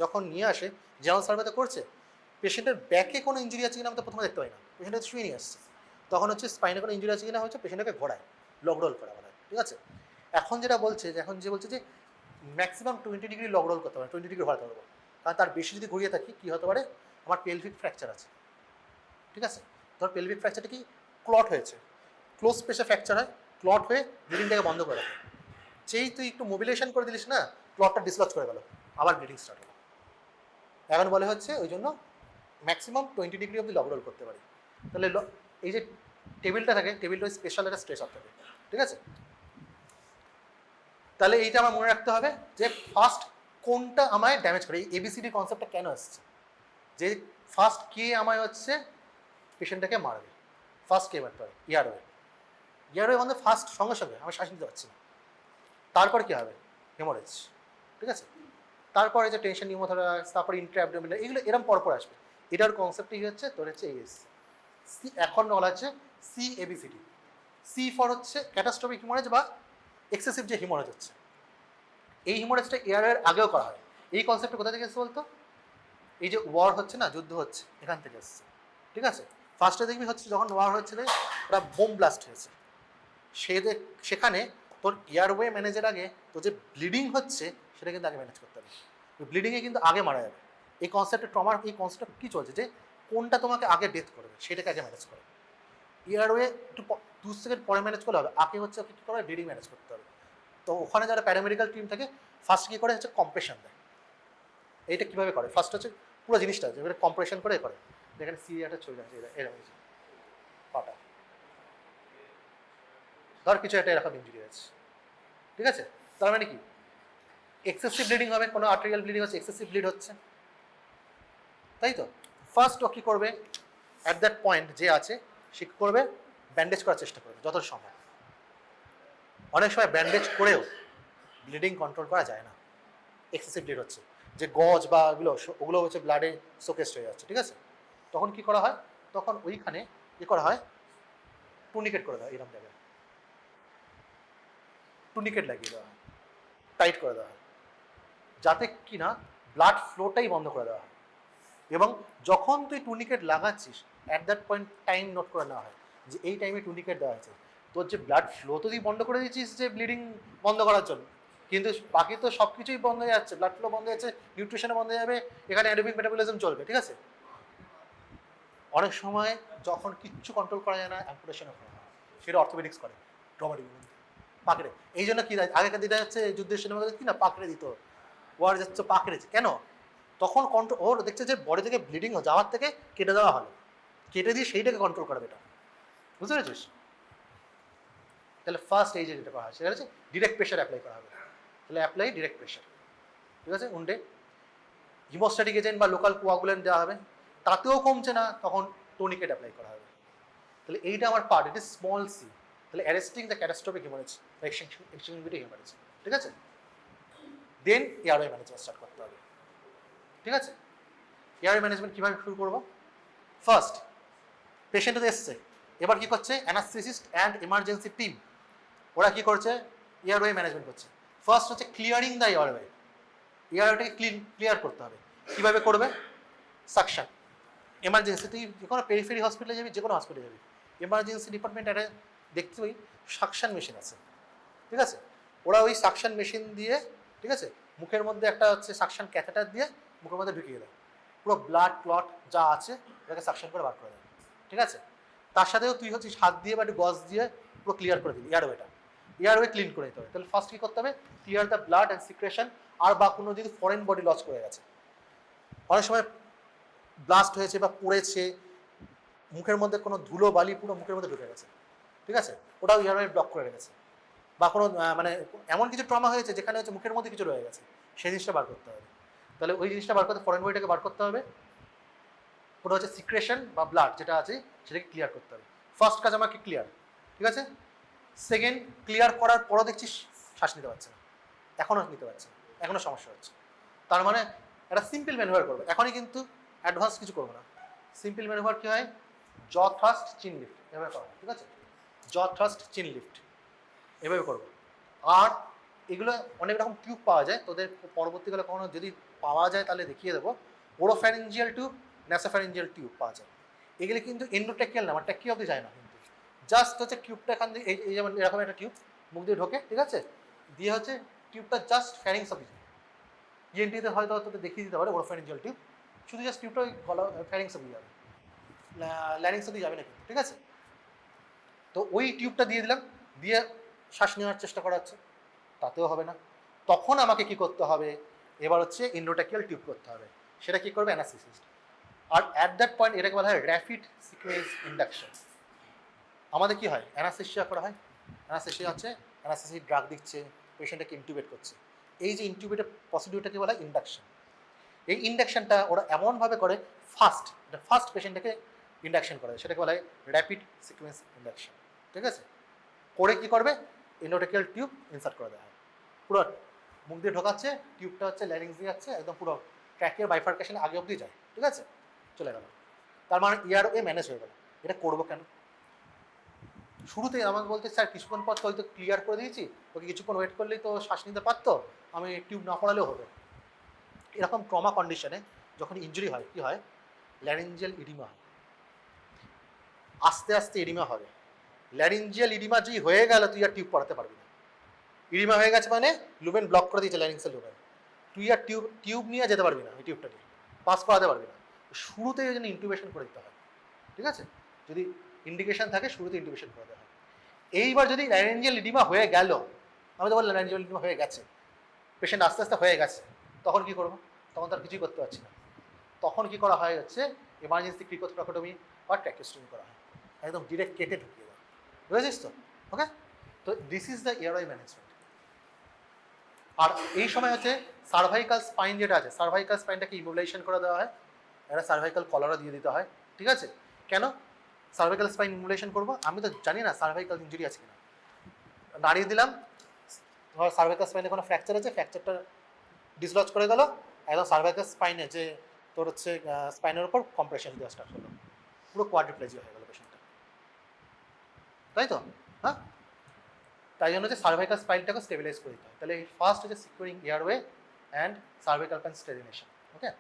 যখন নিয়ে আসে, জেনারেল সার্ভেতে করছে, পেশেন্টের ব্যাকে কোনো ইঞ্জুরি আছে কিনা আমরা তো প্রথমে দেখতে পাই না, পেশেন্টের শুয়ে নিয়ে আসছে, তখন হচ্ছে স্পাইনে কোনো ইঞ্জুরি আছে কিনা হচ্ছে পেশেন্টকে ঘোরায়, লগ রোল করা বলে, ঠিক আছে। এখন যেটা বলছে যে বলছে যে ম্যাক্সিমাম 20 ডিগ্রি লগ রোল করতে পারে, 20 ডিগ্রি ঘোরাতে পারবো, কারণ তার বেশি যদি ঘুরিয়ে থাকি কী হতে পারে, আমার পেলভিক ফ্র্যাকচার আছে, ঠিক আছে। ধর পেলভিক ফ্র্যাকচারটা কি, ক্লট হয়েছে, ক্লোজ স্পেসে ফ্র্যাকচার হয়, ক্লট হয়ে ব্লিডিংটাকে বন্ধ করে রাখে, যেই তুই একটু মোবিলেশন করে দিলিস না, ক্লটটা ডিসলজ করে গেল, আবার ব্লিডিং স্টার্ট হলো। এখন বলে হচ্ছে ওই জন্য ম্যাক্সিমাম 20 ডিগ্রি অব্দি লগ রোল করতে পারি। তাহলে এই যে টেবিলটা থাকে, টেবিলটা স্পেশাল একটা স্ট্রেস আপ থাকে, ঠিক আছে। তাহলে এইটা আমার মনে রাখতে হবে যে ফার্স্ট কোনটা আমায় ড্যামেজ করে, এই ABCD কনসেপ্টটা কেন আসছে, যে ফার্স্ট কে আমায় হচ্ছে পেশেন্টটাকে মারবে, ফার্স্ট কে মারতে হবে, ইয়ারওয়ে মানে ফার্স্ট সঙ্গে সঙ্গে আমি শ্বাস নিতে পারছি না, তারপর কী হবে, হেমোরেজ, ঠিক আছে। তারপরে যে টেনশন নিউমোথোরাক্স, তারপর ইন্ট্রা অ্যাবডোমিনাল, এগুলো এরকম পরপর আসবে। এটার কনসেপ্টই হচ্ছে তোর হচ্ছে সি, এখন বলা হচ্ছে CABCD। সি ফর হচ্ছে ক্যাটাস্ট্রফিক হিমোরেজ বা এক্সেসিভ যে হিমোরেজ হচ্ছে, এই হিমোরেজটা এয়ারের আগেও করা হয়। এই কনসেপ্টটা কোথা থেকে এসেছে বলতো, এই যে ওয়ার হচ্ছে না, যুদ্ধ হচ্ছে, এখান থেকে এসছে, ঠিক আছে। ফার্স্টে দেখবি হচ্ছে যখন ওয়ার হচ্ছে ওরা বোম ব্লাস্ট হয়েছে, সেখানে তোর এয়ারওয়ে ম্যানেজের আগে তোর যে ব্লিডিং হচ্ছে সেটা কিন্তু আগে ম্যানেজ করতে হবে, ওই ব্লিডিংয়ে কিন্তু আগে মারা যাবে। এই কনসেপ্টে ট্রমার এই কনসেপ্ট কী চলছে, যে কোনটা তোমাকে আগে ডেথ করবে সেটাকে আগে ম্যানেজ করে। এয়ারওয়ে একটু 2 সেকেন্ড পরে ম্যানেজ করলে হবে, আগে হচ্ছে ওকে কী করে ব্লিডিং ম্যানেজ করতে হবে। তো ওখানে যারা প্যারামেডিক্যাল টিম থাকে ফার্স্ট কী করে হচ্ছে কম্প্রেশন দেয়। এইটা কীভাবে করে, ফার্স্ট হচ্ছে পুরো জিনিসটা যেভাবে কম্প্রেশন করে যেখানে সিরিয়াটা চলে যাচ্ছে এরকম পাটা, ধর কিছু একটা এরকম ইঞ্জুরি আছে, ঠিক আছে? তার মানে কি এক্সেসিভ ব্লিডিং হবে, কোনো আর্টেরিয়াল ব্লিডিং হচ্ছে, এক্সেসিভ ব্লিড হচ্ছে, তাই তো? ফার্স্ট ও কী করবে, অ্যাট দ্যাট পয়েন্ট যে আছে সে কী করবে, ব্যান্ডেজ করার চেষ্টা করবে যত সম্ভব। অনেক সময় ব্যান্ডেজ করেও ব্লিডিং কন্ট্রোল করা যায় না, এক্সেসিভ ব্লিড হচ্ছে, যে গজ বা ওগুলো হচ্ছে ব্লাডে শোকেস্ট হয়ে যাচ্ছে, ঠিক আছে? তখন কি করা হয়, তখন ওইখানে কী করা হয়, টুনিকেট করে দেওয়া, এরকম জায়গায় টুনিকেট লাগিয়ে দেওয়া হয়, টাইট করে দেওয়া হয়, যাতে কি না ব্লাড ফ্লোটাই বন্ধ করে দেওয়া হয়। এবং যখন তুই টুনিকেট লাগাচ্ছিস at that point time note করে নেওয়া হয় যে এই টাইমে টুনিকেট দেওয়া হয়েছে, তোর যে ব্লাড ফ্লো তো তুই বন্ধ করে দিচ্ছিস যে ব্লিডিং বন্ধ করার জন্য, কিন্তু বাকি তো সব কিছুই বন্ধ হয়ে যাচ্ছে, ব্লাড ফ্লো বন্ধ হয়ে যাচ্ছে, নিউট্রিশনে বন্ধ হয়ে যাবে, এখানে অ্যারোবিক মেটাবলিজম চলবে, ঠিক আছে? অনেক সময় যখন কিচ্ছু কন্ট্রোল করা যায় না, অ্যাম্পুটেশনে করা হয়, সেটা অর্থোপেডিক্স করে, ট্রমাটিক পাকড়ে। এই জন্য কি আগেকার দিনে হচ্ছে যুদ্ধের সিনেমা কি না পাকড়ে দিত, ওয়ার যাচ্ছে পাকড়েছে কেন, তখন কন্ট্রোল ওর দেখছে যে বডি থেকে ব্লিডিং যাওয়ার থেকে কেটে দেওয়া হলো, কেটে দিয়ে সেইটাকে কন্ট্রোল করবে, এটা বুঝতে পেরেছিস? তাহলে ফার্স্ট এই যে যেটা করা হয় সেটা হচ্ছে ডিরেক্ট প্রেশার অ্যাপ্লাই করা হবে, তাহলে অ্যাপ্লাই ডিরেক্ট প্রেশার, ঠিক আছে? উন্ডে হিমোস্ট্যাটিক এজেন্ট বা লোকাল কোয়াগুলেন্ট দেওয়া হবে, তাতেও কমছে না, তখন টনিকেট অ্যাপ্লাই করা হবে। তাহলে এইটা আমার part, it is small c, তাহলে অ্যারেস্টিং দ্য ক্যাটাস্ট্রফিক হেমারেজ বা এক্সটিংগুইটিং হেমারেজ, ঠিক আছে? দেন এয়ারওয়ে ম্যানেজমেন্ট স্টার্ট করতে হবে, ঠিক আছে? এয়ারওয়ে ম্যানেজমেন্ট কীভাবে শুরু করবো, ফার্স্ট পেশেন্ট এসছে, এবার কি করছে অ্যানাস্থেসিস্ট অ্যান্ড এমার্জেন্সি টিম, ওরা কি করছে এয়ারওয়ে ম্যানেজমেন্ট করছে। ফার্স্ট হচ্ছে ক্লিয়ারিং দ্য এয়ারওয়ে, এয়ারওয়েটাকে ক্লিয়ার করতে হবে। কীভাবে করবে, সাকশন। এমার্জেন্সি তুই যে কোনো পেরিফেরি হসপিটালে যাবি, যে কোনো হসপিটালে যাবি, এমার্জেন্সি ডিপার্টমেন্টে একটা দেখতে ওই সাকশন মেশিন আছে, ঠিক আছে? ওরা ওই সাকশন মেশিন দিয়ে, ঠিক আছে, মুখের মধ্যে একটা হচ্ছে সাকশন ক্যাথেটার দিয়ে মুখের মধ্যে ঢুকিয়ে দেয়, পুরো ব্লাড ক্লট যা আছে ওটাকে সাকশন করে বার করে দেয়, ঠিক আছে? তার সাথেও তুই হচ্ছে হাত দিয়ে বা একটু গজ দিয়ে পুরো ক্লিয়ার করে দিবি এয়ারওয়েটা, এয়ারওয়ে ক্লিন করে দিতে হবে। তাহলে ফার্স্ট কী করতে হবে, clear the blood and secretion, আর বা কোনো যদি ফরেন বডি লস করে গেছে, অনেক সময় ব্লাস্ট হয়েছে বা পড়েছে, মুখের মধ্যে কোনো ধুলো বালি পুরো মুখের মধ্যে ঢুকে গেছে, ঠিক আছে, ওটাও এয়ারওয়ে ব্লক করে রেখেছে, বা কোনো মানে এমন কিছু ট্রমা হয়েছে যেখানে হচ্ছে মুখের মধ্যে কিছু রয়ে গেছে, সেই জিনিসটা বার করতে হবে। তাহলে ওই জিনিসটা বার করতে ফরেন বডিটাকে বার করতে হবে, ওটা হচ্ছে সিক্রেশন বা ব্লাড যেটা আছে সেটাকে ক্লিয়ার করতে হবে। ফার্স্ট কাজ আমাকে ক্লিয়ার, ঠিক আছে? সেকেন্ড, ক্লিয়ার করার পরও দেখছিস শ্বাস নিতে পারছে না, এখনও নিতে পারছে না, এখনও সমস্যা হচ্ছে, তার মানে একটা সিম্পল ম্যানুভার করবে, এখনই কিন্তু অ্যাডভান্স কিছু করবো না। সিম্পল ম্যানুভার কী হয়, জ থ্রাস্ট চিন লিফট এভাবে করা, ঠিক আছে? জ থ্রাস্ট চিন লিফট এভাবে করবো। আর এগুলো অনেক রকম টিউব পাওয়া যায়, তোদের পরবর্তীকালে কখনো যদি পাওয়া যায় তাহলে দেখিয়ে দেবো। ওরোফ্যারিঞ্জিয়াল টিউব, ন্যাসোফ্যারিঞ্জিয়াল টিউব পাওয়া যায়, এগুলো কিন্তু এন্ডোটেকিয়াল না, আমার টেকি অবধি যায় না, কিন্তু জাস্ট হচ্ছে টিউবটা এখান দিয়ে এই যেমন এরকম একটা টিউব মুখ দিয়ে ঢোকে, ঠিক আছে, দিয়ে হচ্ছে টিউবটা জাস্ট ফ্যারিংস অবধি যায়, ইএনটিতে হয়তো তোদের দেখিয়ে দিতে পারে ওরোফ্যারিঞ্জিয়াল টিউব, শুধু জাস্ট টিউবটা ওই গলা ফ্যারিংস অবধি যাবে, ল্যারিংস অবধি যাবে না কিন্তু, ঠিক আছে? তো ওই টিউবটা দিয়ে দিলাম, দিয়ে শ্বাস নেওয়ার চেষ্টা করা হচ্ছে, তাতেও হবে না, তখন আমাকে কি করতে হবে, এবার হচ্ছে এন্ডোটেকিয়াল টিউব করতে হবে, সেটা কি করবে অ্যানাস্থেসিস্ট। আর অ্যাট দ্যাট পয়েন্ট এটাকে বলা হয় র্যাপিড সিকোয়েন্স ইন্ডাকশন। আমাদের কি হয়, অ্যানাস্থেসিয়া করা হয়, অ্যানাস্থেসিয়া হচ্ছে অ্যানাস্থেসিক ড্রাগ দিচ্ছে, পেশেন্টটাকে ইনটিউবেট করছে, এই যে ইনটিউবেটের প্রসিডিউরটাকে বলা হয় ইন্ডাকশন। এই ইন্ডাকশনটা ওরা এমনভাবে করে ফার্স্ট পেশেন্টটাকে ইন্ডাকশন করে, সেটাকে বলা হয় র্যাপিড সিকোয়েন্স ইন্ডাকশন, ঠিক আছে? করে কি করবে, এন্ডোটেকিয়াল টিউব ইনসার্ট করে দেওয়া হয়, পুরো মুখ দিয়ে ঢোকাচ্ছে, টিউবটা হচ্ছে ল্যারিংস দিয়ে যাচ্ছে, একদম পুরো ট্র্যাকের বাইফার্কেশনে আগে অবধি যায়, ঠিক আছে, চলে গেল, তার মানে এয়ারওয়ে ম্যানেজ হয়ে গেল। এটা করবো কেন, শুরুতেই আমাকে বলতে স্যার কিছুক্ষণ পর তো হয়তো ক্লিয়ার করে দিয়েছি, ওকে কিছুক্ষণ ওয়েট করলেই তো শ্বাস নিতে পারতো, আমি টিউব না পড়ালেও হতো। এরকম ট্রমা কন্ডিশনে যখন ইনজুরি হয় কী হয়, ল্যারিঞ্জিয়াল ইডিমা হয়, আস্তে আস্তে ইডিমা হবে, ল্যারিঞ্জিয়াল ইডিমা যদি হয়ে গেল তুই আর টিউব পড়াতে পারবি না, ইডিমা হয়ে গেছে মানে লুমেন ব্লক করে দিয়েছে ল্যারিংসের লুমেন, তুই আর টিউব নিয়ে যেতে পারবি না, ওই টিউবটা নিয়ে পাস করাতে পারবি না, শুরুতেই ওই জন্য ইন্টিউবেশন করে দিতে হয়, ঠিক আছে? যদি ইন্ডিকেশন থাকে শুরুতে ইন্টিউবেশন করে দেওয়া হয়। এইবার যদি ল্যারিঞ্জিয়াল ইডিমা হয়ে গেল, আমি তো বললাম ল্যারিঞ্জিয়াল ইডিমা হয়ে গেছে, পেশেন্ট আস্তে আস্তে হয়ে গেছে, তখন কি করবো, তখন তার কিছুই করতে পারছি না, তখন কি করা হয় হচ্ছে এমার্জেন্সি ক্রিকোথ্রাকোটমি বা ট্র্যাকিওস্টমি করা হয়, একদম ডিরেক্ট কেটে ঢুকিয়ে দেওয়া। বুঝেছিস তো? ওকে, তো this is the airway management. আর এই সময় হচ্ছে সার্ভাইকাল স্পাইন যেটা আছে, সার্ভাইকাল স্পাইনটাকে ইমোবিলাইজেশন করে দেওয়া হয়, একটা সার্ভাইকাল কলারও দিয়ে দিতে হয়। ঠিক আছে, কেন সার্ভাইকাল স্পাইন ইমোবিলাইজেশন করবো? আমি তো জানি না সার্ভাইকাল ইঞ্জুরি আছে কিনা, দাঁড়িয়ে দিলাম, ধর সার্ভাইকাল স্পাইনে কোনো ফ্র্যাকচার আছে, ফ্র্যাকচারটা ডিসলজ করে গেল, একদম সার্ভাইকাল স্পাইনে যে তোর হচ্ছে স্পাইনের উপর কম্প্রেশন দেওয়া স্টার্ট হলো, পুরো কোয়াড্রিপ্লেজিয়া হয়ে গেল পেশেন্টটা। তাই তো? হ্যাঁ, তাই জন্য যে সার্ভাইকাল স্পাইনটাকে স্টেবিলাইজ করে দিতে হয়। তাহলে ফার্স্ট হচ্ছে securing airway and cervical spine স্টেরিনেশন। ওকে,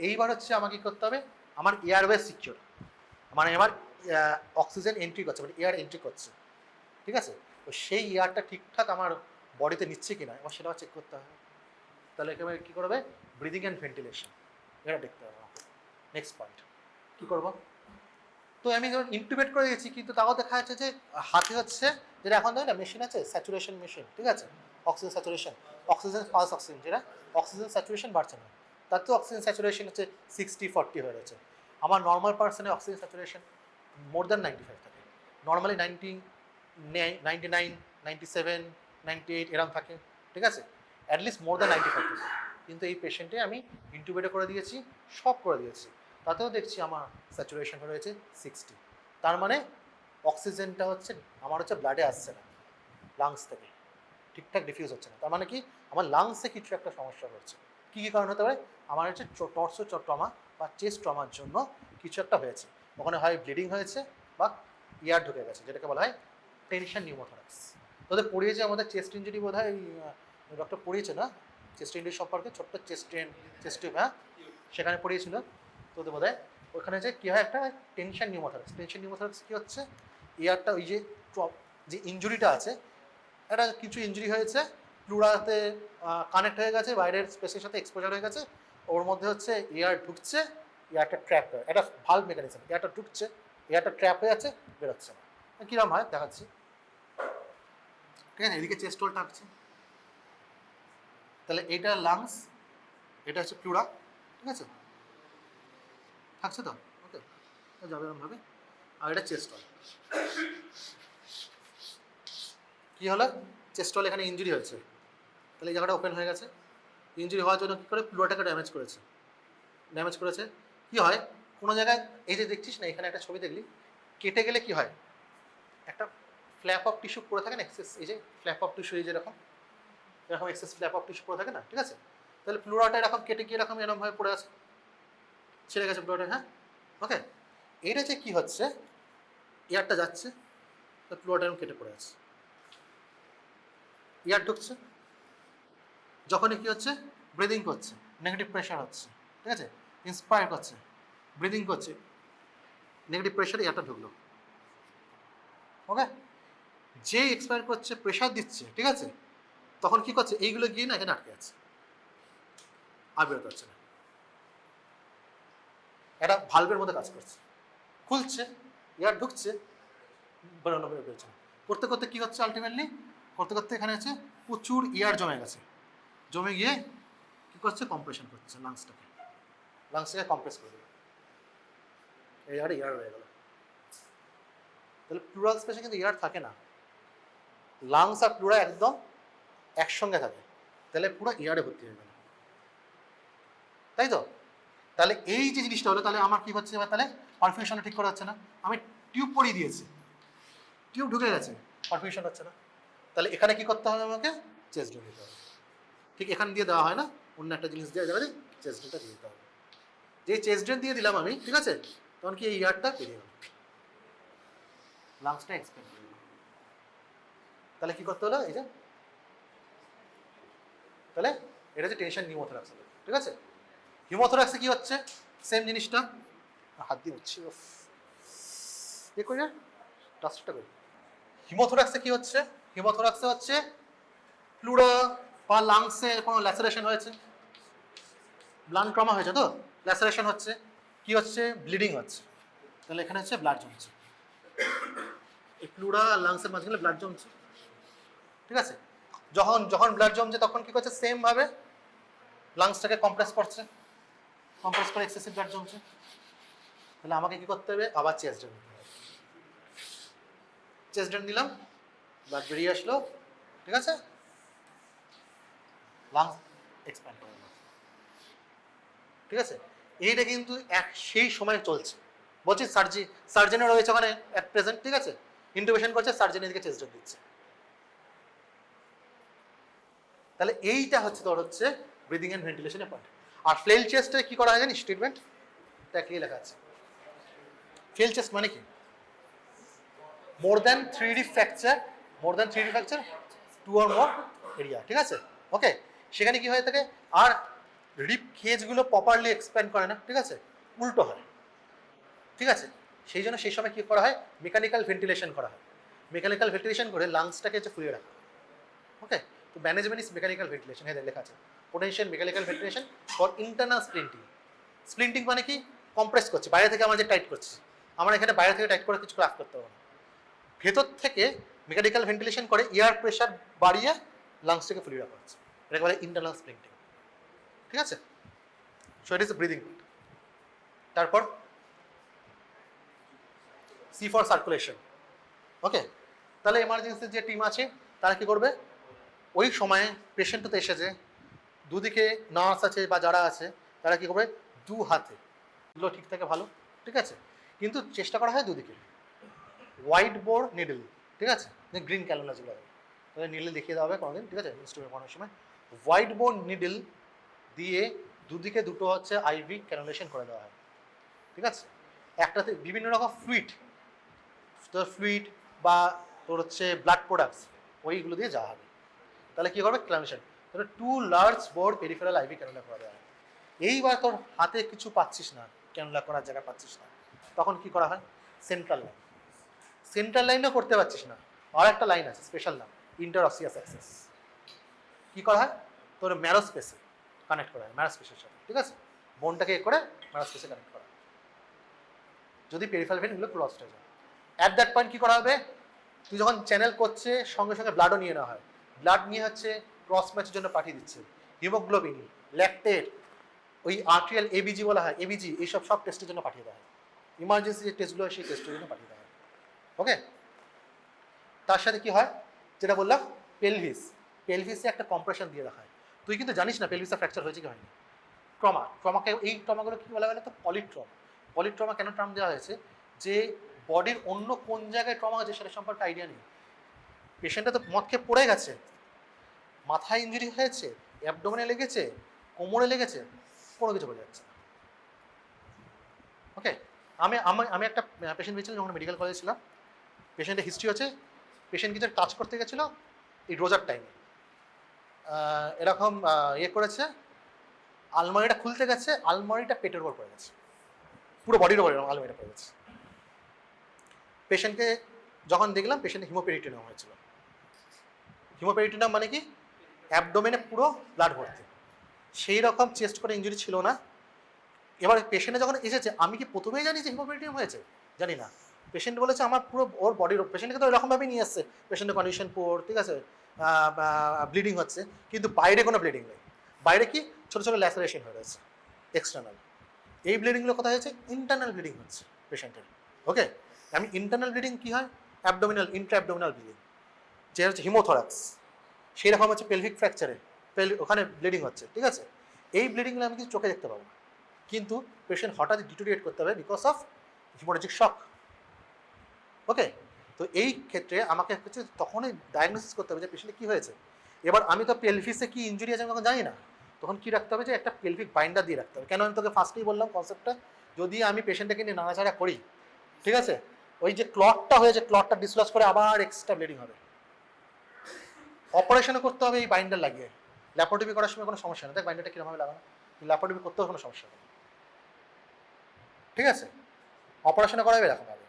এইবার হচ্ছে আমাকে কী করতে হবে, আমার এয়ারওয়ে সিকিউর, মানে আমার অক্সিজেন এন্ট্রি করছে, মানে এয়ার এন্ট্রি করছে। ঠিক আছে, তো সেই এয়ারটা ঠিকঠাক আমার বডিতে নিচ্ছে কিনা এবার সেটাও চেক করতে হবে। তাহলে একেবারে কী করবে, ব্রিদিং অ্যান্ড ভেন্টিলেশন, এটা দেখতে হবে আমাকে। নেক্সট পয়েন্ট কী করবো, তো আমি যখন ইন্টিউবেট করে দিয়েছি, কিন্তু তাও দেখা যাচ্ছে যে হাতে হচ্ছে যেটা এখন দেখো না মেশিন আছে, স্যাচুরেশন মেশিন, ঠিক আছে, oxygen saturation, oxygen pulse oxygen, যেটা অক্সিজেন স্যাচুরেশন বাড়ছে না, তার তো অক্সিজেন স্যাচুরেশন হচ্ছে 60-40 হয়ে গেছে। আমার নর্মাল পার্সনের অক্সিজেন স্যাচুরেশন মোর দ্যান 95 থাকে, নর্মালি 99, 97, 98 এরকম থাকে। ঠিক আছে, অ্যাটলিস্ট মোর দ্যান 95 থাকে। কিন্তু এই পেশেন্টে আমি ইন্টিউবেটে করে দিয়েছি, সব করে দিয়েছি, তাতেও দেখছি আমার স্যাচুরেশন রয়েছে 60। তার মানে অক্সিজেনটা হচ্ছে আমার হচ্ছে ব্লাডে আসছে না, লাংস থেকে ঠিকঠাক ডিফিউজ হচ্ছে না। তার মানে কি আমার লাংসে কিছু একটা সমস্যা হচ্ছে। কী কী কারণ হতে পারে, আমার হচ্ছে টর্সো ট্রমা বা চেস্ট ট্রমার জন্য কিছু একটা হয়েছে, ওখানে হয় ব্লিডিং হয়েছে বা ইয়ার ঢুকে গেছে, যেটাকে বলা হয় টেনশন নিউমোথরাক্স। তোদের পড়িয়েছে আমাদের চেস্ট ইঞ্জুরি বোধ হয় ডক্টর পড়িয়েছে না, চেস্ট ইঞ্জুরি সম্পর্কে, ছোট্ট চেস্ট টিউব, হ্যাঁ সেখানে পড়িয়েছিল তোদের বোধ হয়। ওখানে যে কী হয়, একটা টেনশন নিউমোথরাক্স, টেনশন নিউমোথরাক্স কী হচ্ছে, ইয়ারটা ওই যে যে ইঞ্জুরিটা আছে, একটা কিছু ইঞ্জুরি হয়েছে, প্লুরাতে কানেক্ট হয়ে গেছে, বাইরের স্পেসের সাথে এক্সপোজার হয়ে গেছে, ওর মধ্যে হচ্ছে এয়ার ঢুকছে, এয়ারটা ট্র্যাপ হয়, একটা ভাল্ব মেকানিজম, এয়ারটা ঢুকছে, এয়ারটা ট্র্যাপ হয়ে যাচ্ছে, বেরোচ্ছে না। কীরকম হয় দেখাচ্ছি, ঠিক আছে, এদিকে চেস্ট হোল থাকছে, তাহলে এইটা লাংস, এটা হচ্ছে প্লুরা, ঠিক আছে, থাকছে তো, ওকে, যাবে এরকমভাবে, আর এটা চেস্ট হোল। কী হলো, চেস্ট হোল এখানে ইঞ্জুরি হয়েছে, তাহলে এই জায়গাটা ওপেন হয়ে গেছে, ইঞ্জুরি হওয়ার জন্য কী করে প্লুরাটাকে ড্যামেজ করেছে। কী হয়, কোনো জায়গায় এই যে দেখছিস না, এখানে একটা ছবি দেখলি, কেটে গেলে কি হয়, একটা ফ্ল্যাপ অফ টিস্যু পড়ে থাকে না, এক্সেস, এই যে ফ্ল্যাপ অফ টিস্যু, এই যে এরকম এক্সেস ফ্ল্যাপ অফ টিস্যু পড়ে থাকে না, ঠিক আছে, তাহলে প্লুরাটা এরকম কেটে গিয়ে এরকমভাবে পড়ে আছে, ছেড়ে গেছে প্লুরাটা, হ্যাঁ ওকে। এইটা যে কী হচ্ছে, এয়ারটা যাচ্ছে, তো প্লুরাটা এরকম কেটে পড়ে আছে, এয়ার ঢুকছে, যখনই কী হচ্ছে, ব্রিদিং করছে, নেগেটিভ প্রেশার হচ্ছে, ঠিক আছে, ইন্সপায়ার করছে, ব্রিদিং করছে, নেগেটিভ প্রেশারে এয়ারটা ঢুকলো, ওকে। যে এক্সপায়ার করছে, প্রেশার দিচ্ছে, ঠিক আছে, তখন কি করছে, এইগুলো গিয়ে না এখানে আটকে আছে, আর বেরোতে পারছে না, এটা ভালভের মধ্যে কাজ করছে, খুলছে, এয়ার ঢুকছে, বেরোনো বেরোচ্ছে না, করতে করতে কী হচ্ছে, আলটিমেটলি করতে করতে এখানে আছে প্রচুর এয়ার জমে গেছে, জমে গিয়ে কী করছে, কম্প্রেশন করছে লাংসটাকে কম্প্রেস করে দেবে, এয়ার হয়ে গেল। তাহলে প্লুরাল স্পেসে কিন্তু এয়ার থাকে না, লাংস আর প্লুরা একদম একসঙ্গে থাকে, তাহলে পুরো এয়ারে ভর্তি হয়ে গেল, তাই তো। তাহলে এই যে জিনিসটা হলো, তাহলে আমার কী হচ্ছে এবার, তাহলে পারফিউশনটা ঠিক করা হচ্ছে না, আমি টিউব পরিয়ে দিয়েছি, টিউব ঢুকে গেছে, পারফিউশন হচ্ছে না, তাহলে এখানে কী করতে হবে, আমাকে চেস্ট ড্রিল দিতে হবে, ঠিক এখানে দিয়ে দেওয়া হয় না, অন্য একটা জিনিস দেওয়া যাবে, চেস্ট ড্রিলটা দিয়ে দিতে হবে, যে চেস্ট ড্রিল দিয়ে দিলাম আমি, ঠিক আছে, তখন কি এই এয়ারটা বেরিয়ে গেল, লাংসটা এক্সপ্যান্ড করে গেল। তাহলে কী করতে হলো, এই যে তাহলে এটা হচ্ছে টেনশন নিউমোথরাক্স, ঠিক আছে। হিউমোথরাক্সে কী হচ্ছে, সেম জিনিসটা, হাত দিয়ে হচ্ছে এ করি না, ডাস্টটা করি। হিমোথরাক্সে কী হচ্ছে, হিমোথরাক্সে হচ্ছে প্লুরা বা লাংসে কোনো ল্যাসারেশন হয়েছে, ব্লাড ট্রমা হয়েছে, তো ল্যাসারেশন হচ্ছে, কি হচ্ছে, ব্লিডিং হচ্ছে, তাহলে এখানে হচ্ছে ব্লাড জমছে, এই প্লুরা আর লাংসের মাঝখানে ব্লাড জমছে, ঠিক আছে। যখন ব্লাড জমছে তখন কী করছে, সেমভাবে লাংসটাকে কম্প্রেস করছে, কম্প্রেস করে এক্সেসিভ ব্লাড জমছে, তাহলে আমাকে কি করতে হবে, আবার চেস্ট ড্রেন নিতে হবে। চেস্ট ড্রেন নিলাম, ব্লাড বেরিয়ে আসলো, ঠিক আছে, লাংস এক্সপ্যান্ড করে গেল, ঠিক আছে। এইটা কিন্তু সেই সময় চলছে, বলছি সার্জেনও রয়েছে ওখানে অ্যাট প্রেজেন্ট, ঠিক আছে, ইন্টুবেশন করছে, সার্জেন এদিকে চেস্ট ড্রেন দিচ্ছে। তাহলে এইটা হচ্ছে তোর হচ্ছে ব্রিদিং অ্যান্ড ভেন্টিলেশনের পয়েন্ট। আর ফ্লেল চেস্টে কি করা হয় জানিস, ট্রিটমেন্ট এটা কি লেখা আছে, ফ্লেল চেস্ট মানে কি, more than 3D fracture, more than 3D fracture 2 or more area, ঠিক আছে, ওকে। সেখানে কি হয়ে থাকে, আর রিপ কেজগুলো প্রপারলি এক্সপ্যান্ড করে না, ঠিক আছে, উল্টো হয়, ঠিক আছে। সেই জন্য সেই সময় কি করা হয়, মেকানিক্যাল ভেন্টিলেশন করা হয়। মেকানিক্যাল ভেন্টিলেশন করে লাংসটাকে হচ্ছে ফুলিয়ে রাখা, ওকে। তো ম্যানেজমেন্ট ইজ মেকানিক্যাল ভেন্টিলেশন, হ্যাঁ লেখা আছে potential mechanical ventilation for internal splinting. Splinting মানে কি, কম্প্রেস করছে, বাইরে থেকে আমরা যে টাইট করছি, আমরা এখানে বাইরে থেকে টাইট করে কিছু ক্লাস করতে পারবো না, ভেতর থেকে মেকানিক্যাল ভেন্টিলেশন করে এয়ার প্রেশার বাড়িয়ে লাংসটাকে ফুলিয়ে রাখা হচ্ছে, এটাকে বলে ইন্টারনাল স্প্লিন্টিং, ঠিক আছে। So it is breathing. তারপর সি ফর সার্কুলেশন, ওকে। তাহলে এমার্জেন্সির যে টিম আছে তারা কি করবে, ওই সময়ে পেশেন্টও তো এসেছে, দুদিকে নার্স আছে বা যারা আছে তারা কি করবে, দু হাতে এগুলো ঠিক থাকে ভালো, ঠিক আছে, কিন্তু চেষ্টা করা হয় দুদিকে। হোয়াইট বোর্ড নিডল, ঠিক আছে, গ্রিন ক্যালেন্ডার যেগুলো হবে তাহলে নিডল দেখিয়ে দেওয়া হবে কোনোদিন, ঠিক আছে, ইনস্ট্রুমেন্ট পড়ানোর সময় হোয়াইট বোর্ড নিডল দিয়ে দুদিকে দুটো হচ্ছে আইভি ক্যানুলেশন করে দেওয়া হয়, ঠিক আছে। একটাতে বিভিন্ন রকম ফ্লুইড বা তোর হচ্ছে ব্লাড প্রোডাক্টস ওইগুলো দিয়ে যাওয়া হবে। তাহলে কী করবে, ক্যানুলেশন, তাহলে 2 large board peripheral ivy cannula করা দেওয়া হয়। এইবার তোর হাতে কিছু পাচ্ছিস না, ক্যানুলা করার জায়গা পাচ্ছিস না, তখন কি করা হয়, সেন্ট্রাল লাইন। সেন্ট্রাল লাইনও করতে পারছিস না, আর একটা লাইন আছে স্পেশাল নাম, ইন্টারঅসিয়াস অ্যাক্সেস। কী করা হয়, তোর ম্যারো স্পেসে কানেক্ট করা হয়, ম্যারো স্পেসের সাথে, ঠিক আছে, বোনটাকে করে ম্যারো স্পেসে কানেক্ট করা, যদি পেরিফেরাল ভেনগুলো ক্রসড হয়ে যায়। অ্যাট দ্যাট পয়েন্ট কী করা হবে, তুই যখন চ্যানেল করছে সঙ্গে সঙ্গে ব্লাডও নিয়ে নেওয়া হয়, ব্লাড নিয়ে হচ্ছে ক্রস ম্যাচের জন্য পাঠিয়ে দিচ্ছে, হিমোগ্লোবিন, ল্যাকটেট, ওই আর্টেরিয়াল এবিজি বলা হয়, এবিজি, এইসব সব টেস্টের জন্য পাঠিয়ে দেওয়া হয়, ইমার্জেন্সি যে টেস্টগুলো হয় সেই টেস্টের জন্য পাঠিয়ে দেওয়া হয়, ওকে। তার সাথে কি হয়, যেটা বললাম, পেলভিসে একটা কম্প্রেশন দিয়ে রাখা হয়। তুই কিন্তু জানিস না পেলভিসে ফ্র্যাকচার হয়েছে কি হয়নি। ট্রমাকে, এই ট্রমাগুলো কী বলা গেলে তো পলিট্রমা কেন টার্ম দেওয়া হয়েছে, যে বডির অন্য কোন জায়গায় ট্রমা আছে সেটা সম্পর্কে আইডিয়া নেই, পেশেন্টটা তো মদ খেয়ে পড়ে গেছে, মাথায় ইঞ্জুরি হয়েছে, অ্যাবডোমেনে লেগেছে, কোমরে লেগেছে, কোনো কিছু বোঝা যাচ্ছে না, ওকে। আমি আমি আমি একটা পেশেন্ট পেয়েছিলাম যখন মেডিকেল কলেজে ছিলাম, পেশেন্টের হিস্ট্রি হচ্ছে, পেশেন্ট কিছু কাজ করতে গেছিলো এই রোজার টাইমে, এরকম ইয়ে করেছে, আলমারিটা খুলতে গেছে, আলমারিটা পেটের উপর পড়ে গেছে, পুরো বডির উপর আলমারিটা পড়ে গেছে। পেশেন্টকে যখন দেখলাম, পেশেন্টের হিমোপেরিটোনিয়াম হয়েছিল। হিমোপেরিটোনিয়াম মানে কি, অ্যাবডোমেনে পুরো ব্লাড ভর্তি, সেই রকম চেস্ট করে ইঞ্জুরি ছিল না। এবার পেশেন্টে যখন এসেছে, আমি কি প্রথমেই জানি যে হিমোপেরিটোনিয়াম হয়েছে, জানি না। পেশেন্ট বলেছে আমার পুরো ওর বডির, পেশেন্টকে তো এরকমভাবেই নিয়ে আসছে, পেশেন্টের কন্ডিশন পুয়ার, ঠিক আছে, ব্লিডিং হচ্ছে, কিন্তু বাইরে কোনো ব্লিডিং নেই, বাইরে কি ছোটো ছোটো ল্যাসারেশন হয়ে রয়েছে এক্সটার্নাল। এই ব্লিডিংগুলো কোথায় হচ্ছে, ইন্টারনাল ব্লিডিং হচ্ছে পেশেন্টের, ওকে। আমি ইন্টারনাল ব্লিডিং কী হয়, অ্যাবডোমিনাল, ইন্ট্রা ব্লিডিং, যে হচ্ছে হিমোথরাক্স, সেই রকম হচ্ছে পেলভিক ফ্র্যাকচারে ওখানে ব্লিডিং হচ্ছে, ঠিক আছে। এই ব্লিডিংগুলো আমি কিছু চোখে দেখতে পাবো না, কিন্তু পেশেন্ট হঠাৎ ডিটোরিয়েট করতে হবে বিকজ অফ হিমোরেজিক শক, ওকে। তো এই ক্ষেত্রে আমাকে হচ্ছে তখনই ডায়াগনোসিস করতে হবে যে পেশেন্টে কী হয়েছে। এবার আমি তো পেলভিসে কী ইঞ্জুরি আছে আমি তখন জানি না, তখন কী রাখতে হবে, যে একটা পেলভিক বাইন্ডার দিয়ে রাখতে হবে। কেন আমি তোকে ফার্স্টেই বললাম কনসেপ্টটা, যদি আমি পেশেন্টটাকে নিয়ে নাড়াচাড়া করি, ঠিক আছে, ওই যে ক্লটটা হয়েছে, ক্লটটা ডিসলজ করে আবার এক্সট্রা ব্লিডিং হবে, অপারেশনও করতে হবে এই বাইন্ডার লাগিয়ে। ল্যাপারোটমি করার সময় কোনো সমস্যা নেই, দেখ বাইন্ডারটা কীরকমভাবে লাগানো, ল্যাপারোটমি করতেও কোনো সমস্যা নেই, ঠিক আছে, অপারেশনে করা হবে এরকম হবে।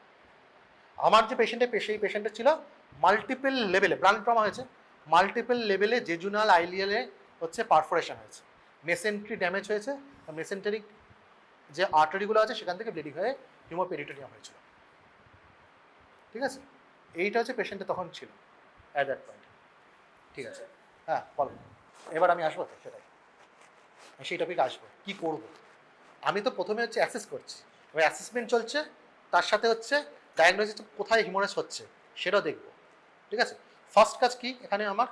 আমার যে সেই পেশেন্টের ছিল মাল্টিপল লেভেলে ব্রান ট্রমা হয়েছে, মাল্টিপল লেভেলে জেজুনাল আইলিয়ালে হচ্ছে পারফোরেশন হয়েছে, মেসেন্ট্রি ড্যামেজ হয়েছে, মেসেন্টারিক যে আর্টারিগুলো আছে সেখান থেকে ব্লিডিং হয়ে হিমোপেরিটোনিয়াম হয়েছিল, ঠিক আছে। এইটা হচ্ছে পেশেন্টে তখন ছিল অ্যাট দ্যাট পয়েন্ট, ঠিক আছে। হ্যাঁ বলো, এবার আমি আসবো তো, সেটাই সেই টপিকে আসবো, কী করবো। আমি তো প্রথমে হচ্ছে অ্যাসেস করছি, এবার অ্যাসেসমেন্ট চলছে, তার সাথে হচ্ছে ডায়াগনোসিস কোথায় হিমোরেজ হচ্ছে সেটাও দেখবো। ঠিক আছে, ফার্স্ট কাজ কি, এখানে আমার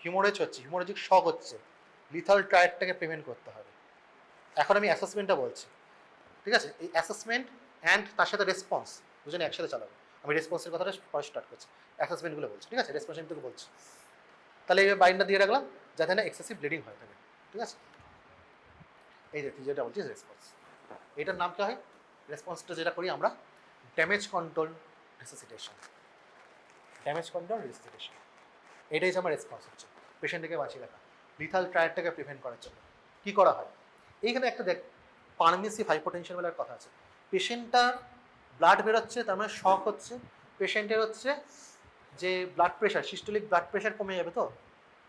হিমোরেজ হচ্ছে, হিমোরেজিক শক হচ্ছে, লিথাল ট্রায়াডটাকে প্রিভেন্ট করতে হবে। এখন আমি অ্যাসেসমেন্টটা বলছি। ঠিক আছে, এই অ্যাসেসমেন্ট অ্যান্ড তার সাথে রেসপন্স দুজনে একসাথে চালাবো। আমি রেসপন্সের কথাটা পরে স্টার্ট করছি, অ্যাসেসমেন্টগুলো বলছি। ঠিক আছে, রেসপন্সিবিলিটি বলছি। তাহলে এই বাইন্ডটা দিয়ে রাখলাম যাতে না এক্সেসিভ ব্লিডিং হয় থাকে। ঠিক আছে, এই যে তুই যেটা বলছিস রেসপন্স, এটার নাম কি হয়, রেসপন্সটা যেটা করি আমরা damage control resuscitation. Damage control resuscitation, এটাই যে আমার রেসপন্স হচ্ছে পেশেন্টকে বাঁচিয়ে রাখা, লিথাল ট্রায়াডটাকে প্রিভেন্ট করার জন্য কী করা হয়। এইখানে একটা দেখ, পারমিসিভ হাইপোটেনশন বলে কথা আছে। পেশেন্টটার ব্লাড বেরোচ্ছে, তার মানে শক হচ্ছে, পেশেন্টের হচ্ছে যে blood pressure, systolic blood pressure কমে যাবে, তো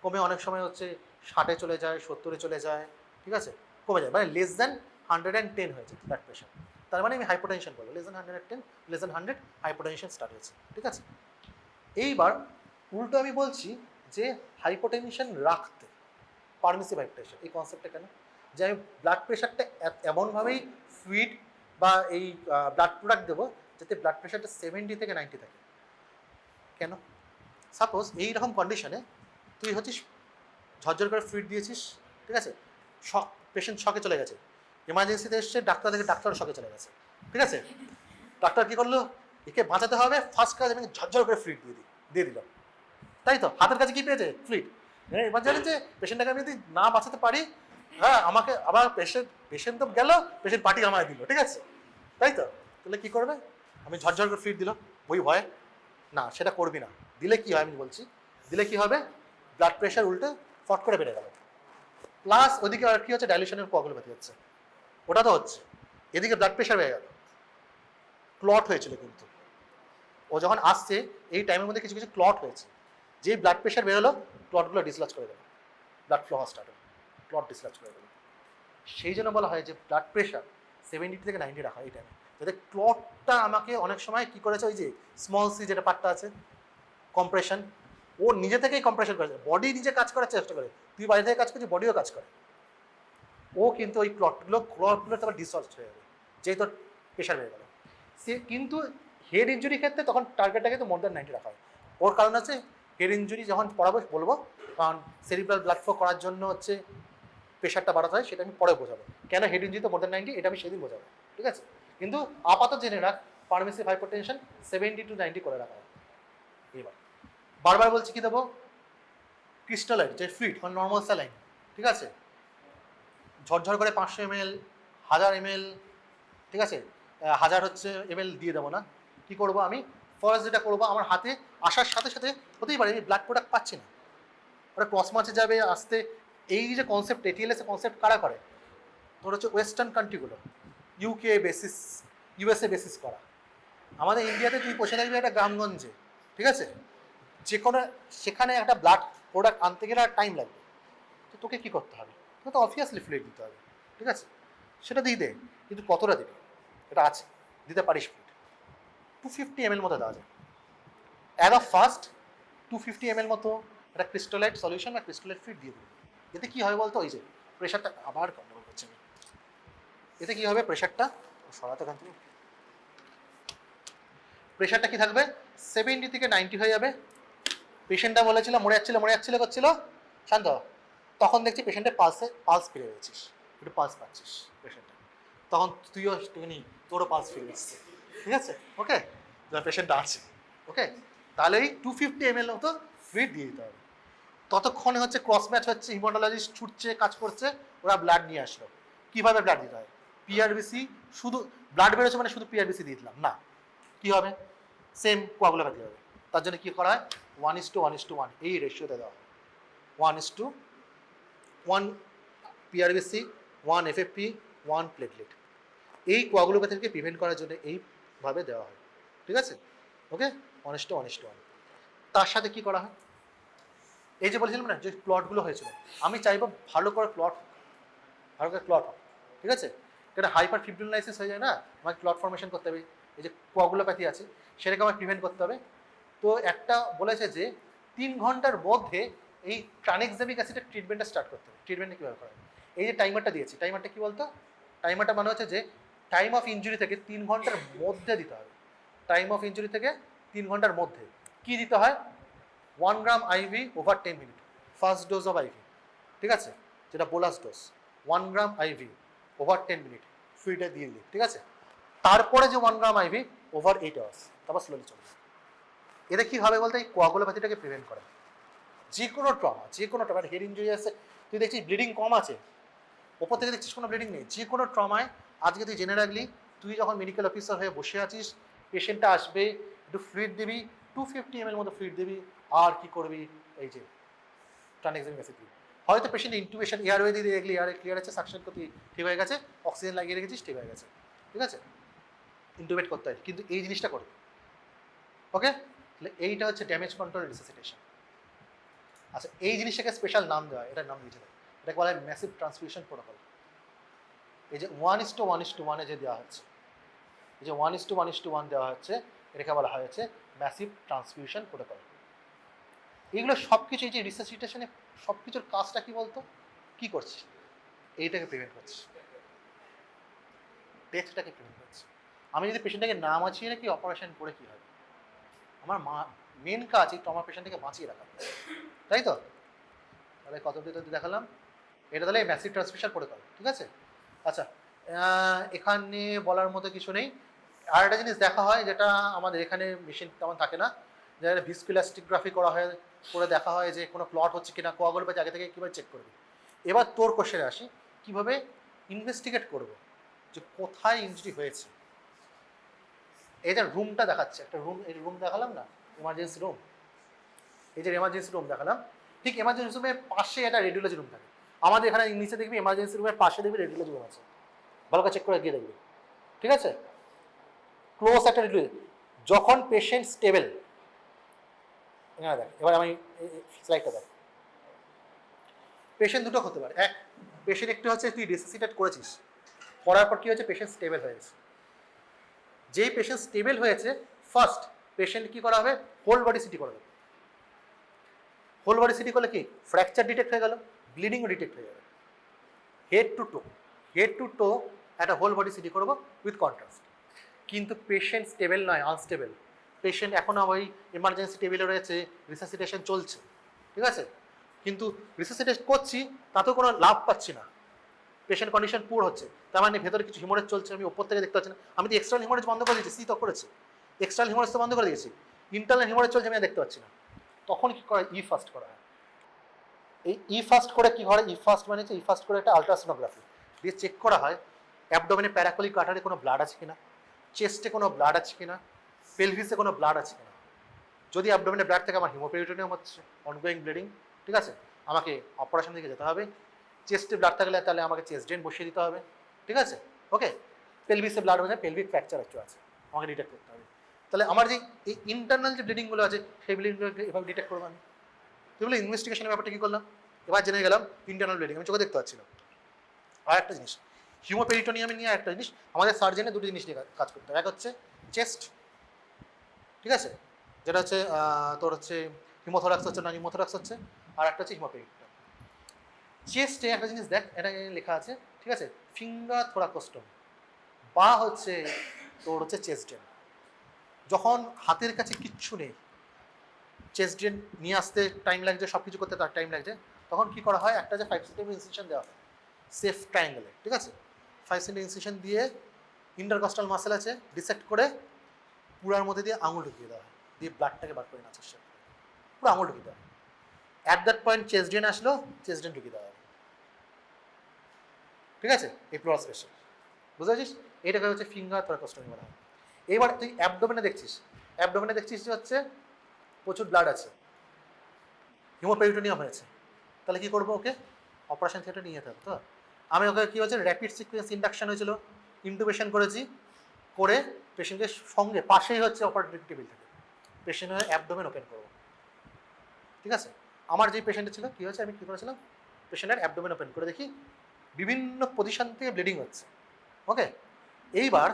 কমে অনেক সময় হচ্ছে 60-এ চলে যায়, 70-এ চলে যায়। ঠিক আছে, কমে যায়, মানে লেস দ্যান 110 হয়েছে ব্লাড প্রেশার, তার মানে আমি হাইপোটেনশন বলবো। Less than 110, less than 100 hypotension start হয়েছে। ঠিক আছে, এইবার উল্টো আমি বলছি যে হাইপোটেনশন রাখতে, পারমিসিভ হাইপোটেনশন, এই কনসেপ্টটা কেন, যে আমি ব্লাড প্রেশারটা এমনভাবেই ফিড বা এই ব্লাড প্রোডাক্ট দেবো যাতে ব্লাড প্রেশারটা 70 থেকে 90 থাকে। কেন, সাপোজ এইরকম কন্ডিশনে তুই হচ্ছিস ঝরঝর করে ফিড দিয়েছিস, ঠিক আছে, শক, পেশেন্ট শকে চলে গেছে, এমার্জেন্সিতে এসছে, ডাক্তার দেখে ডাক্তার শকে চলে গেছে। ঠিক আছে, ডাক্তার কী করলো, একে বাঁচাতে হবে, ফার্স্ট কাজ আমি ঝরঝর করে ফ্লুইড দিয়ে দিল, তাই তো, হাতের কাছে কী পেয়েছে, ফ্লুইড। হ্যাঁ, এবার জানেন যে পেশেন্টটাকে আমি যদি না বাঁচাতে পারি, হ্যাঁ আমাকে আবার পেশেন্ট তো গেল, পেশেন্ট পার্টি আমায় দিল। ঠিক আছে, তাই তো, তাহলে কী করবে, আমি ঝরঝর করে ফ্লুইড দিল, বই ভয় না, সেটা করবি না। দিলে কী হয় আমি বলছি, দিলে কী হবে, ব্লাড প্রেশার উল্টে ফট করে বেড়ে গেল, প্লাস ওদিকে আর কী হচ্ছে, ডাইলেশনের কোয়াগুলোপ্যাথি হচ্ছে, ওটা তো হচ্ছে, এদিকে ব্লাড প্রেশার বেড়ে গেল, ক্লট হয়েছিল কিন্তু ও যখন আসছে এই টাইমের মধ্যে কিছু কিছু ক্লট হয়েছে, যেই ব্লাড প্রেশার বেরোলো ক্লটগুলো ডিসলজ করে দেবে, ব্লাড ফ্লো হওয়া স্টার্ট হলো, ক্লট ডিসলজ করে দেবে। সেই জন্য বলা হয় যে ব্লাড প্রেশার 70 থেকে 90 রাখা এই টাইমে, যাতে ক্লটটা আমাকে অনেক সময় কী করেছে, ওই যে স্মল সি যেটা পার্টটা আছে কম্প্রেশন, ও নিজে থেকেই কম্প্রেশন করেছে, বডি নিজে কাজ করার চেষ্টা করে, তুই বাইরে থেকে কাজ করছিস, বডিও কাজ করে, ও কিন্তু ওই ক্লটগুলো তারপর ডিসলভ হয়ে যাবে, যেই তোর প্রেশার বেড়ে গেল। সে কিন্তু হেড ইঞ্জুরি ক্ষেত্রে তখন টার্গেটটাকে তো মোর দ্যান 90 রাখা হয়। ওর কারণ আছে হেড ইঞ্জুরি যখন পড়াবো বলবো, কারণ সেরিব্রাল ব্লাড ফ্লো করার জন্য হচ্ছে প্রেশারটা বাড়াতে হয়, সেটা আমি পরে বোঝাবো কেন হেড ইঞ্জুরি তো মোর দ্যান 90, এটা আমি সেদিন বোঝাবো। ঠিক আছে, কিন্তু আপাতত জেনে রাখ পারমিসিভ হাইপারটেনশন 70 to 90 করে রাখা হয়। এবার বারবার বলছি কি দেবো, ক্রিস্টালাইট যে ফ্লুইড মানে নর্মাল স্যালাইন। ঠিক আছে, ঝরঝর করে 500 ml, 1000 ml, ঠিক আছে, 1000 হচ্ছে ml দিয়ে দেবো না। কী করবো আমি, ফার্স্ট যেটা করবো, আমার হাতে আসার সাথে সাথে হতেই পারে আমি ব্লাড প্রোডাক্ট পাচ্ছি না, ওরা ক্রস মার্চে যাবে আসতে, এই যে কনসেপ্ট এটিএলএস কনসেপ্ট কারা করে, তোর হচ্ছে ওয়েস্টার্ন কান্ট্রিগুলো, ইউকে বেসিস, ইউএসএ বেসিস করা। আমাদের ইন্ডিয়াতে তুই বসে থাকবি একটা গ্রামগঞ্জে, ঠিক আছে, যে কোনো সেখানে একটা ব্লাড প্রোডাক্ট আনতে গেলে আর টাইম লাগবে, তো তোকে কী করতে হবে, তোকে তো অবভিয়াসলি ফ্লুইড দিতে হবে। ঠিক আছে, সেটা দিয়ে দে, কিন্তু কতটা দিবি এটা আছে, দিতে পারিস ফ্লুইড 250 ml মতো দেওয়া যায়। অ্যাজ অফ ফার্স্ট 250 ml মতো একটা ক্রিস্টালাইট সলিউশন বা ক্রিস্টালাইট ফ্লুইড দিয়ে দেবে। এতে কী হবে বলতো, ওই যে প্রেশারটা আবার কন্ট্রোল করছে, এতে কী হবে, প্রেশারটা সরাতে কান তুমি, প্রেশারটা কি থাকবে 70 থেকে 90 হয়ে যাবে। পেশেন্টটা বলেছিল মরে যাচ্ছিল করছিল, শান্ত, তখন দেখছি পেশেন্টের পালস ফিরে গেছিস, একটু পালস পাচ্ছিস পেশেন্টের, তখন তুইও একটুখানি তোরও পালস ফিরে গেছিস। ঠিক আছে, ওকে, পেশেন্টটা আছে, ওকে, তাহলে এই 250 ml মতো ফ্লুইড দিয়ে দিতে হবে। ততক্ষণে হচ্ছে ক্রস ম্যাচ হচ্ছে, হিমোটোলজিস্ট ছুটছে, কাজ করছে, ওরা ব্লাড নিয়ে আসলো। কীভাবে ব্লাড দিতে হয়, পিআরবিসি, শুধু ব্লাড বেরোচ্ছে মানে শুধু পিআরবিসি দিয়ে দিলাম না, কী হবে, সেম কোয়াগুলোপ্যাথি হবে। তার জন্য কী করা হয়, 1:1:1 এই রেশিওতে দেওয়া হয়, 1:1 পিআরবিসি, 1 এফএফপি, 1 প্লেটলেট। এই কোয়াগুলোপ্যাথিকে প্রিভেন্ট করার জন্য এইভাবে দেওয়া হয়। ঠিক আছে, ওকে, 1:1:1। তার সাথে কি করা হয়, এই যে বলেছিলাম না যে ক্লটগুলো হয়েছিল, আমি চাইবো ভালো করে ক্লট হোক। ঠিক আছে, এটা হাইপার ফিব্রিলাইসিস হয়ে যায় না, আমাকে ক্লট ফর্মেশন করতে হবে, এই যে কোয়াগুলোপ্যাথি আছে সেটাকে আমার প্রিভেন্ট করতে হবে। তো একটা বলেছে যে 3 ঘন্টার মধ্যে এই ট্রানএক্সামিক অ্যাসিডের ট্রিটমেন্টটা স্টার্ট করতে হবে। ট্রিটমেন্টটা কীভাবে করা হয়, এই যে টাইমারটা দিয়েছি, টাইমারটা কী বলতো, টাইমারটা মানে হচ্ছে যে টাইম অফ ইনজুরি থেকে 3 ঘন্টার মধ্যে দিতে হবে। টাইম অফ ইনজুরি থেকে 3 ঘন্টার মধ্যে কি দিতে হয়? 1 gram IV over 10 minute, first dose of IV, ঠিক আছে, যেটা bolus dose, 1 gram IV over 10 minute ফিডে দিয়ে দিই, ঠিক আছে। তারপরে যে 1 গ্রাম আইভি ওভার 8 আওয়ার্স, তারপর স্লোলি চলবে। এতে কী হবে বলতে এই কোয়াগুলোপ্যাথিটাকে প্রিভেন্ট করে। যে কোনো ট্রমা, হেড ইঞ্জুরি আছে, তুই দেখছিস ব্লিডিং কম আছে, ওপর থেকে দেখছিস কোনো ব্লিডিং নেই, যে কোনো ট্রমায় আজকে তুই জেনে রাখলি, তুই যখন মেডিকেল অফিসার হয়ে বসে আছিস, পেশেন্টটা আসবে, একটু ফ্লুইড দিবি, 250 ml মতো ফ্লুইড দিবি, আর কি করবি, এই যে ট্রানএক্সামিন মেসেজ দিবি। হয়তো পেশেন্ট ইন্টুবেশন এয়ারওয়ে দিয়ে দেখলি এয়ারে ক্লিয়ার আছে, সাকশন করতে ঠিক হয়ে গেছে, অক্সিজেন লাগিয়ে রেখেছিস, ঠিক হয়ে গেছে, ঠিক আছে, ইন্টুবেট করতে হয়, কিন্তু এই জিনিসটা করবে। ওকে, তাহলে এইটা হচ্ছে ড্যামেজ কন্ট্রোল রিসাসিটেশন। আচ্ছা, এই জিনিসটাকে স্পেশাল নাম দেওয়া হয়, এটার নাম দিতে হয়, এটাকে বলা হয় ম্যাসিভ ট্রান্সফিউশন প্রোটোকল। এই যে 1:1:1 যে দেওয়া হচ্ছে, এই যে 1:1:1 দেওয়া হচ্ছে, এটাকে বলা হয়েছে ম্যাসিভ ট্রান্সফিউশন প্রোটোকল। এগুলো সব কিছু, এই যে রিসাসিটেশনে সব কিছুর কাজটা কি বলতো, কি করছে, এইটাকে প্রিভেন্ট করছে, ডেথটাকে প্রিভেন্ট করছে। আমি যদি পেশেন্টটাকে না বাঁচিয়ে রাখি, অপারেশন করে কি হবে? আমার মেন কাজ এই ট্রমা পেশেন্টটাকে বাঁচিয়ে রাখা, তাই তো? তাহলে কত দেখালাম, এটা তাহলে ম্যাসিভ ট্রান্সমিশন প্রোটোকল, ঠিক আছে। আচ্ছা, এখানে বলার মতো কিছু নেই। আর একটা জিনিস দেখা হয় যেটা আমাদের এখানে মেশিন তেমন থাকে না, যেটা ভিসকুলাস্টিগ্রাফি করা হয়, করে দেখা হয় যে কোনো ক্লট হচ্ছে কিনা, কোয়াগুলোপ্যাথি আগে থেকে কীভাবে চেক করবে। এবার তোর কোশ্চেনে আসি, কীভাবে ইনভেস্টিগেট করব যে কোথায় ইনজুরি হয়েছে। এই যে রুমটা দেখাচ্ছে, একটা রুম, এই রুম দেখালাম না, এমার্জেন্সি রুম, এই যে এমার্জেন্সি রুম দেখালাম, ঠিক এমার্জেন্সি রুমের পাশে একটা রেডিওলজি রুম থাকে। আমাদের এখানে নিচে দেখবি এমার্জেন্সি রুমের পাশে দেখবি রেডিওলজি রুম আছে, ভালো করে চেক করে গিয়ে দেখবি, ঠিক আছে। ক্লোজ একটা রেডিওলজি, যখন পেশেন্ট স্টেবল, হ্যাঁ দেখ, এবার আমি স্লাইডটা দেখ, পেশেন্ট দুটো হতে পারে। এক, পেশেন্ট একটু হচ্ছে তুই রিসাসিটেট করেছিস, করার পর কি হচ্ছে, পেশেন্ট স্টেবল হয়েছে। যেই পেশেন্ট স্টেবল হয়েছে, ফার্স্ট পেশেন্ট কি করা হবে, হোল বডি সিটি করা হবে। হোল বডি সিটি করলে কি, ফ্র্যাকচার ডিটেক্ট হয়ে গেল, ব্লিডিংও ডিটেক্ট হয়ে যাবে। হেড টু টো একটা হোল বডি সিটি করবো উইথ কন্ট্রাস্ট। কিন্তু পেশেন্ট স্টেবল নয়, আনস্টেবল পেশেন্ট, এখনও ওই এমার্জেন্সি টেবিলে রয়েছে, রিসাসিটেশন চলছে, ঠিক আছে, কিন্তু রিসাসিটেশন করছি তাতেও কোনো লাভ পাচ্ছি না, পেশেন্ট কন্ডিশন পুর হচ্ছে, তার মানে ভেতরে কিছু হিমোরেজ চলছে, আমি ওপর থেকে দেখতে পাচ্ছি না। আমি তো এক্সটার্নাল হিমোরেজ বন্ধ করে দিয়েছি, সি তো করেছি, এক্সটার্নাল হিমোরেজ তো বন্ধ করে দিয়েছি, ইন্টারনাল হিমোরেজ চলছে, আমি দেখতে পাচ্ছি না। তখন কি করা, ই ফার্স্ট করা হয়। এই ই ফার্স্ট করে কি হয়, ই ফার্স্ট মানে ই ফার্স্ট করে একটা আলট্রাসোনোগ্রাফি দিয়ে চেক করা হয় অ্যাবডোমেনে প্যারাকোলিক আর্টারি কোনো ব্লাড আছে কিনা, চেস্টে কোনো ব্লাড আছে কিনা, পেলভিসে কোনো ব্লাড আছে কিনা। যদি অ্যাবডোমেনে ব্লাড থেকে আমার হিমোপেরিটোনিয়াম হচ্ছে, অনগোয়িং ব্লিডিং, ঠিক আছে, আমাকে অপারেশন দিকে যেতে হবে। চেস্টে ব্লাড থাকলে তাহলে আমাকে চেস্ট ড্রেন বসিয়ে দিতে হবে, ঠিক আছে, ওকে। পেলভিসে ব্লাড হয়ে পেলভিক ফ্র্যাকচার একটু আছে, আমাকে ডিটেক্ট করতে হবে। তাহলে আমার যে এই ইন্টারনাল যে ব্লিডিংগুলো আছে, সেই ব্লিডিংগুলোকে এভাবে ডিটেক্ট করবো আমি। তুই ইনভেস্টিগেশনের ব্যাপারটা কী করলাম, এবার জেনে গেলাম ইন্টারনাল ব্লিডিং, আমি চোখে দেখতে পাচ্ছি না। আর একটা জিনিস, হিমোপেরিটোনিয়ামে নিয়ে একটা জিনিস, আমাদের সার্জেনে দুটো জিনিস নিয়ে কাজ করতে হবে। এক হচ্ছে চেস্ট, ঠিক আছে, যেটা হচ্ছে তোর হচ্ছে হিমোথোরাক্স হচ্ছে না হিমোথোরাক্স হচ্ছে, আর একটা হচ্ছে হিমোপেরিটোনিয়াম। চেস্টে একটা জিনিস দেখ, এটা লেখা আছে, ঠিক আছে, ফিঙ্গার থোরাকোস্টোমি, বা হচ্ছে তোর হচ্ছে চেস্ট ড্রেন। যখন হাতের কাছে কিচ্ছু নেই, চেস্ট ড্রেন নিয়ে আসতে টাইম লাগছে, সব কিছু করতে তার টাইম লাগছে, তখন কি করা হয়, একটা যে 5 সেন্টিমিটার ইনসিশন দেওয়া হয় সেফ ট্রায়াঙ্গেলে, ঠিক আছে, 5 সেন্টিমিটার ইনসিশন দিয়ে ইন্টারকস্টাল মাসেল আছে, ডিসেক্ট করে পুরার মধ্যে দিয়ে আঙুল ঢুকিয়ে দেওয়া হয়, দিয়ে ব্লাডটাকে বার করে নাচার সাথে পুরো আঙুল ঢুকিয়ে দেওয়া হয়। At that point chest drain আসলো, চেস্ট ড্রেন ঢুকিয়ে দেওয়া হয়, ঠিক আছে, এই প্লোরাল স্পেশাল, বুঝতে পারছিস, এইটাকে হচ্ছে ফিঙ্গার থোরাকোস্টোমি বলা হয়। এবার তুই অ্যাবডোমেনে দেখছিস, যে হচ্ছে প্রচুর ব্লাড আছে, হিমোপেরিটোনিয়াম হয়েছে, তাহলে কী করবো, ওকে অপারেশন থিয়েটারে নিয়ে যেতে হবে। তো আমি ওকে কী হচ্ছে, র্যাপিড সিকোয়েন্স ইন্ডাকশন হয়েছিল, ইন্টুবেশন করেছি, করে পেশেন্টের সঙ্গে পাশেই হচ্ছে অপারেটিভ টেবিল থেকে পেশেন্টের অ্যাবডোমেন ওপেন করবো, ঠিক আছে। আমার যেই পেশেন্টের ছিল কী হয়েছে, আমি কী করেছিলাম, পেশেন্টের অ্যাবডোমেন ওপেন করে দেখি বিভিন্ন পজিশন থেকে ব্লিডিং হচ্ছে, ওকে। এইবার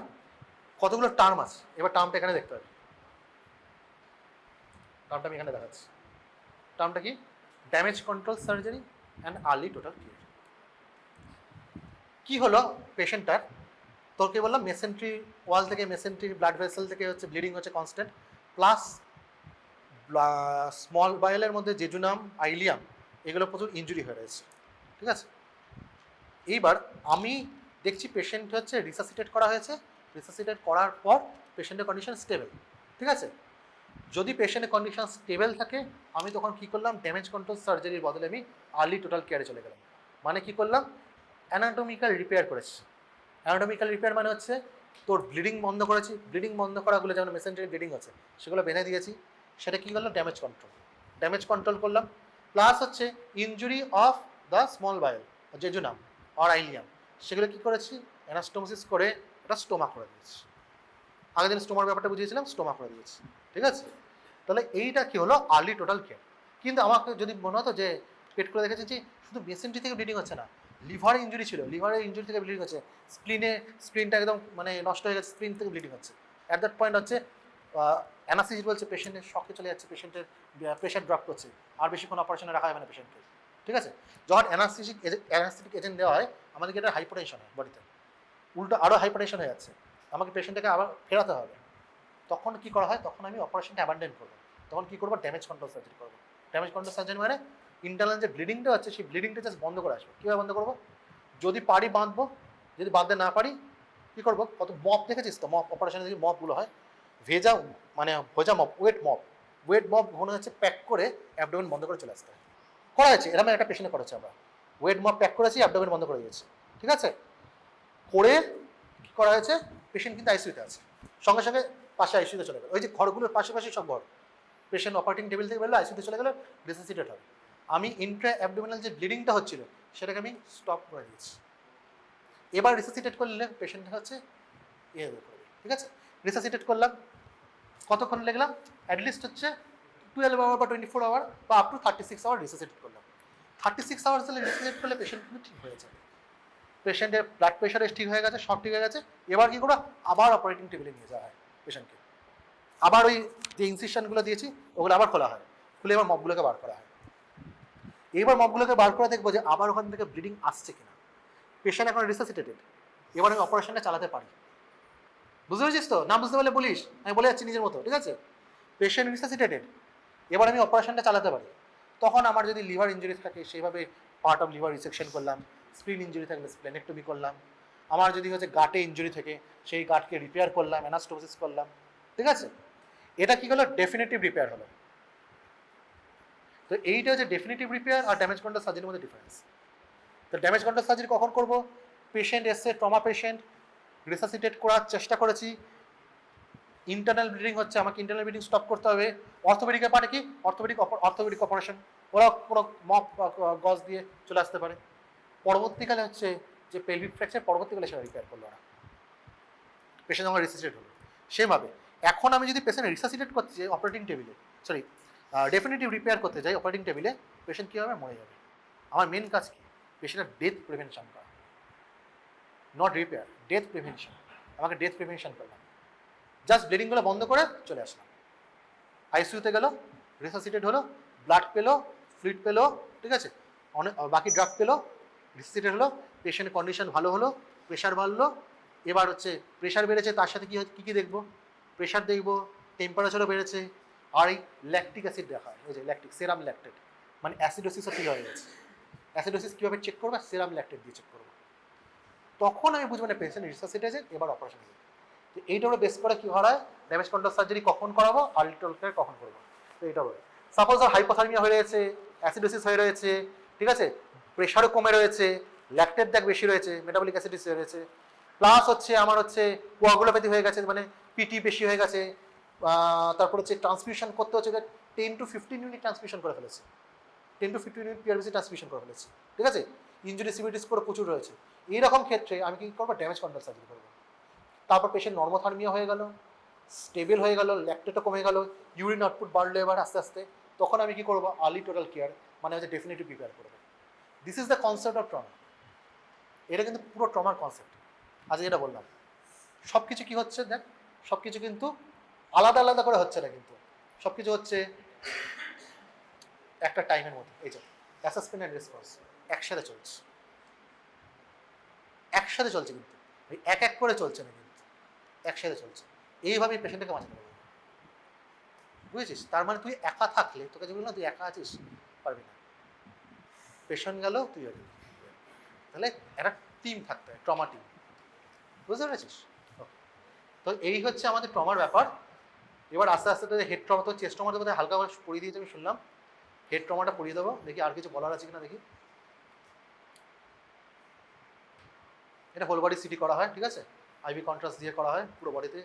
কতগুলো টার্ম আছে, এবার টার্মটা এখানে দেখতে হবে, টার্মটা আমি এখানে দেখাচ্ছি। টার্মটা কি, damage control surgery and early total cure. কি হলো পেশেন্টটার, তোকে বললাম মেসেন্ট্রি ওয়াল থেকে মেসেন্ট্রি ব্লাড ভেসেল থেকে হচ্ছে ব্লিডিং হচ্ছে কনস্ট্যান্ট, প্লাস স্মল বায়েলের মধ্যে জেজুনাম আইলিয়াম এগুলো প্রচুর ইনজুরি হয়ে রয়েছে, ঠিক আছে। এইবার আমি দেখছি পেশেন্ট হচ্ছে রিসাসিটেট করা হয়েছে, রিসাসিটেট করার পর পেশেন্টের কন্ডিশন স্টেবল, ঠিক আছে। যদি পেশেন্টের কন্ডিশন স্টেবল থাকে আমি তখন কী করলাম, ড্যামেজ কন্ট্রোল সার্জারির বদলে আমি আর্লি টোটাল কেয়ারে চলে গেলাম। মানে কী করলাম, অ্যানাটমিক্যাল রিপেয়ার করেছি। অ্যানাটমিক্যাল রিপেয়ার মানে হচ্ছে তোর ব্লিডিং বন্ধ করেছি, ব্লিডিং বন্ধ করাগুলো যেমন মেসেন্টারি ব্লিডিং আছে সেগুলো বেঁধে দিয়েছি, সেটা কী করলো ড্যামেজ কন্ট্রোল, ড্যামেজ কন্ট্রোল করলাম। প্লাস হচ্ছে injury of the small bowel jejunum আর আইলিয়াম সেগুলো কী করেছি, অ্যানাস্টোমোসিস করে এটা স্টোমা করে দিয়েছি। আগের দিন স্টোমার ব্যাপারটা বুঝিয়েছিলাম, স্টোমা করে দিয়েছি, ঠিক আছে। তাহলে এইটা কি হলো আর্লি টোটাল কেয়ার। কিন্তু আমাকে যদি মনে হতো যে পেট করে দেখেছি যে শুধু মেসেন্ট্রি থেকে ব্লিডিং হচ্ছে না, লিভারে ইঞ্জুরি ছিল, লিভারের ইঞ্জুরি থেকে ব্লিডিং হচ্ছে, স্প্লিনটা একদম মানে নষ্ট হয়ে গেছে, স্প্লিন থেকে ব্লিডিং হচ্ছে, অ্যাট দ্যাট পয়েন্ট হচ্ছে অ্যানাস্থেসিস্ট বলছে পেশেন্টের শকে চলে যাচ্ছে, পেশেন্টের প্রেশার ড্রপ করছে, আর বেশিক্ষণ অপারেশনে রাখা যাবে না পেশেন্টকে, ঠিক আছে। যখন অ্যানাস্থেটিক এজেন্ট দেওয়া হয় আমাদেরকে এটা হাইপোটেনশন হয় বডিতে, উল্টো আরও হাইপোটেনশন হয়ে যাচ্ছে, আমাকে পেশেন্টটাকে আবার ফেরাতে হবে। তখন কি করা হয়, তখন আমি অপারেশনটা অ্যাবান্ডেন করবো, তখন কী করবো ড্যামেজ কন্ট্রোল সার্জারি করবো। ড্যামেজ কন্ট্রোল সার্জারি মানে ইন্টারনাল যে ব্লিডিংটা হচ্ছে সেই ব্লিডিংটা জাস্ট বন্ধ করে আসবো। কীভাবে বন্ধ করবো, যদি পারি বাঁধবো, যদি বাঁধতে না পারি কী করবো, কত মপ দেখেছিস তো, মপ অপারেশনে যদি মপগুলো হয় ভেজা, মানে ভোজা মপ, ওয়েট মপ মনে হচ্ছে প্যাক করে অ্যাবডোমেন বন্ধ করে চলে আসতে হয়। করা হয়েছে, এরকম একটা পেশেন্টে করেছে, আমরা ওয়েট মপ প্যাক করেছি, অ্যাবডোমেন বন্ধ করে দিয়েছি, ঠিক আছে। করে কী করা হয়েছে, পেশেন্ট কিন্তু আইসিইউতে আছে, সঙ্গে সঙ্গে পাশে আইসিইউতে চলে গেল, ওই যে ঘরগুলোর পাশাপাশি সব ঘর, পেশেন্ট অপারেটিং টেবিল থেকে বেরোলো আইসিইউতে চলে গেলো, রিসাসিটেট হবে। আমি ইন্ট্রা অ্যাবডোমিনাল যে ব্লিডিংটা হচ্ছিল সেটাকে আমি স্টপ করে দিয়েছি। এবার রিসাসিটেট করলে পেশেন্টটা হচ্ছে করবে, ঠিক আছে। রিসাসিটেট করলাম, কতক্ষণ লাগলাম, অ্যাটলিস্ট হচ্ছে 12 আওয়ার বা 24 আওয়ার বা আপ টু 36 আওয়ার রিসাসিটেট করলাম। 36 আওয়ার্স হলে রিসাসিটেট করলে পেশেন্ট কিন্তু ঠিক হয়ে যাবে, পেশেন্টের ব্লাড প্রেশারে ঠিক হয়ে গেছে, সব ঠিক হয়ে গেছে। এবার কী করবো, আবার অপারেটিং টেবিলে নিয়ে যাওয়া হয় পেশেন্টকে, আবার ওই যে ইনসিশনগুলো দিয়েছি ওগুলো আবার খোলা হয়, খুলে এবার মপগুলোকে বার করা হয়। এইবার মপগুলোকে বার করে দেখবো যে আবার ওখান থেকে ব্লিডিং আসছে কিনা, পেশেন্ট এখন রিসাসিটেটেড, এবার আমি অপারেশনটা চালাতে পারি। বুঝতে পেরেছিস তো, না বুঝতে পারলে বলিস, আমি বলে যাচ্ছি নিজের মতো, ঠিক আছে। পেশেন্ট রিসাসিটেটেড, এবার আমি অপারেশনটা চালাতে পারি। তখন আমার যদি লিভার ইঞ্জুরি থাকে সেইভাবে পার্ট অফ লিভার রিসেকশন করলাম, স্প্লিন ইঞ্জুরি থাকলে স্প্লেনেক্টমি করলাম, আমার যদি হচ্ছে গাটে ইঞ্জুরি থেকে সেই গাটকে রিপেয়ার করলাম, অ্যানাস্টোসিস করলাম, ঠিক আছে। এটা কি হলো, ডেফিনেটিভ রিপেয়ার হলো। তো এইটা হচ্ছে ডেফিনেটিভ রিপেয়ার আর ড্যামেজ কন্ট্রোল সার্জারির মধ্যে ডিফারেন্স। তো ড্যামেজ কন্ট্রোল সার্জারি কখন করবো, পেশেন্ট এসছে ট্রমা পেশেন্ট, রিসাসিটেট করার চেষ্টা করেছি, ইন্টারনাল ব্লিডিং হচ্ছে, আমাকে ইন্টারনাল ব্লিডিং স্টপ করতে হবে। অর্থোপেডিকের পারে কি, অর্থোপেডিক অপারেশন, ওরা পুরো মপ গজ দিয়ে চলে আসতে পারে। পরবর্তীকালে হচ্ছে যে পেলভিক ফ্র্যাকচার, পরবর্তীকালে সেটা রিপেয়ার করলো ওরা, পেশেন্ট যখন রিসাসিটেট হলো। সেভাবে এখন আমি যদি পেশেন্ট রিসাসিটেট করতে চাই অপারেটিং টেবিলে, সরি ডেফিনেটিভ রিপেয়ার করতে যাই অপারেটিং টেবিলে, পেশেন্ট কী হবে, মরে যাবে। আমার মেন কাজ কি, পেশেন্টের ডেথ প্রিভেনশন করা, নট রিপেয়ার, ডেথ প্রিভেনশন। আমাকে ডেথ প্রিভেনশন করলাম, জাস্ট ব্লিডিংগুলো বন্ধ করে চলে আসলাম, আইসিইউতে গেলো, রিসাসিটেট হলো, ব্লাড পেলো, ফ্লুইড পেলো, ঠিক আছে, অনেক বাকি ড্রাগ পেলো, রিসাসিটেট হলো, পেশেন্টের কন্ডিশন ভালো হলো, প্রেশার বাড়লো। এবার হচ্ছে প্রেশার বেড়েছে, তার সাথে কী কী দেখবো, প্রেশার দেখবো, টেম্পারেচারও বেড়েছে, আর এই ল্যাকটিক অ্যাসিড দেখা হয়, ওই যে ল্যাকটিক সেরাম ল্যাকটেট, মানে অ্যাসিডোসিসও ঠিক হয়ে গেছে। অ্যাসিডোসিস কীভাবে চেক করবো, সেরাম ল্যাকটেট দিয়ে চেক করবো। তখন আমি বুঝবো না পেশেন্ট রিসাসিটেটেড, এবার অপারেশন করবো। তো এইটা ওরা বেস করে কী হয়, ড্যামেজ কন্ট্রোল সার্জারি কখন করাবো, আর্লি টোটাল কেয়ার কখন করবো। তো এইটা বলে সাপোজ আর হাইপোথার্মিয়া হয়ে রয়েছে, অ্যাসিডোসিস হয়ে রয়েছে, ঠিক আছে, প্রেশারও কমে রয়েছে, ল্যাকটেট দেখ বেশি রয়েছে, মেটাবলিক অ্যাসিডিস হয়ে রয়েছে, প্লাস হচ্ছে আমার হচ্ছে কোয়াগুলোপ্যাথি হয়ে গেছে, মানে পিটি বেশি হয়ে গেছে, তারপর হচ্ছে ট্রান্সমিশন করতে হচ্ছে 10 to 15 ইউনিট ট্রান্সমিশন করে ফেলেছে, 10 to 15 ইউনিট পিআরবিসি ট্রান্সমিশন করে ফেলেছে, ঠিক আছে, ইঞ্জুরি সিভিটি স্কোর প্রচুর রয়েছে। এইরকম ক্ষেত্রে আমি কী করবো, ড্যামেজ কন্ট্রোল সার্জারি করবো। তারপর পেশেন্ট নর্মোথার্মিয়া হয়ে গেল, স্টেবল হয়ে গেল, ল্যাকটেটও কমে গেল, ইউরিন আউটপুট বাড়লো এবার আস্তে আস্তে, তখন আমি কী করবো, আর্লি টোটাল কেয়ার, মানে হচ্ছে ডেফিনেটিভ প্রিপেয়ার করবো। This is the concept of trauma. এটা কিন্তু পুরো ট্রমার কনসেপ্ট আজ যেটা বললাম। সব কিছু কী হচ্ছে দেখ, সব কিছু কিন্তু আলাদা আলাদা করে হচ্ছে না, কিন্তু সব কিছু হচ্ছে একটা টাইমের মধ্যে। এই যে অ্যাসেসমেন্ট অ্যান্ড রেসপন্স একসাথে চলছে। একসাথে চলছে কিন্তু, ওই এক এক করে চলছে না কিন্তু, একসাথে চলছে। এইভাবেই পেশেন্টটাকে বাঁচাতে পারবে, বুঝেছিস? তার মানে তুই একা থাকলে, তোকে যে বললাম তুই একা আছিস, পারবি না। পেশেন্ট গেল, তুই গেলি, তাহলে একটা টিম থাকতে হয়, ট্রমা টিম। বুঝতে পেরেছিস? তো এই হচ্ছে আমাদের ট্রমার ব্যাপার। এবার আস্তে আস্তে তোদের হেড ট্রমা, তো চেস্ট ট্রমাটা বোধহয় হালকা করে পড়িয়ে দিয়েছে আমি শুনলাম, হেড ট্রমাটা পড়িয়ে দেবো। দেখি আর কিছু বলার আছে কিনা দেখি। এটা হোল বডি সিটি করা হয়, ঠিক আছে, আইভি কন্ট্রাস্ট দিয়ে করা হয় পুরো বডিতে।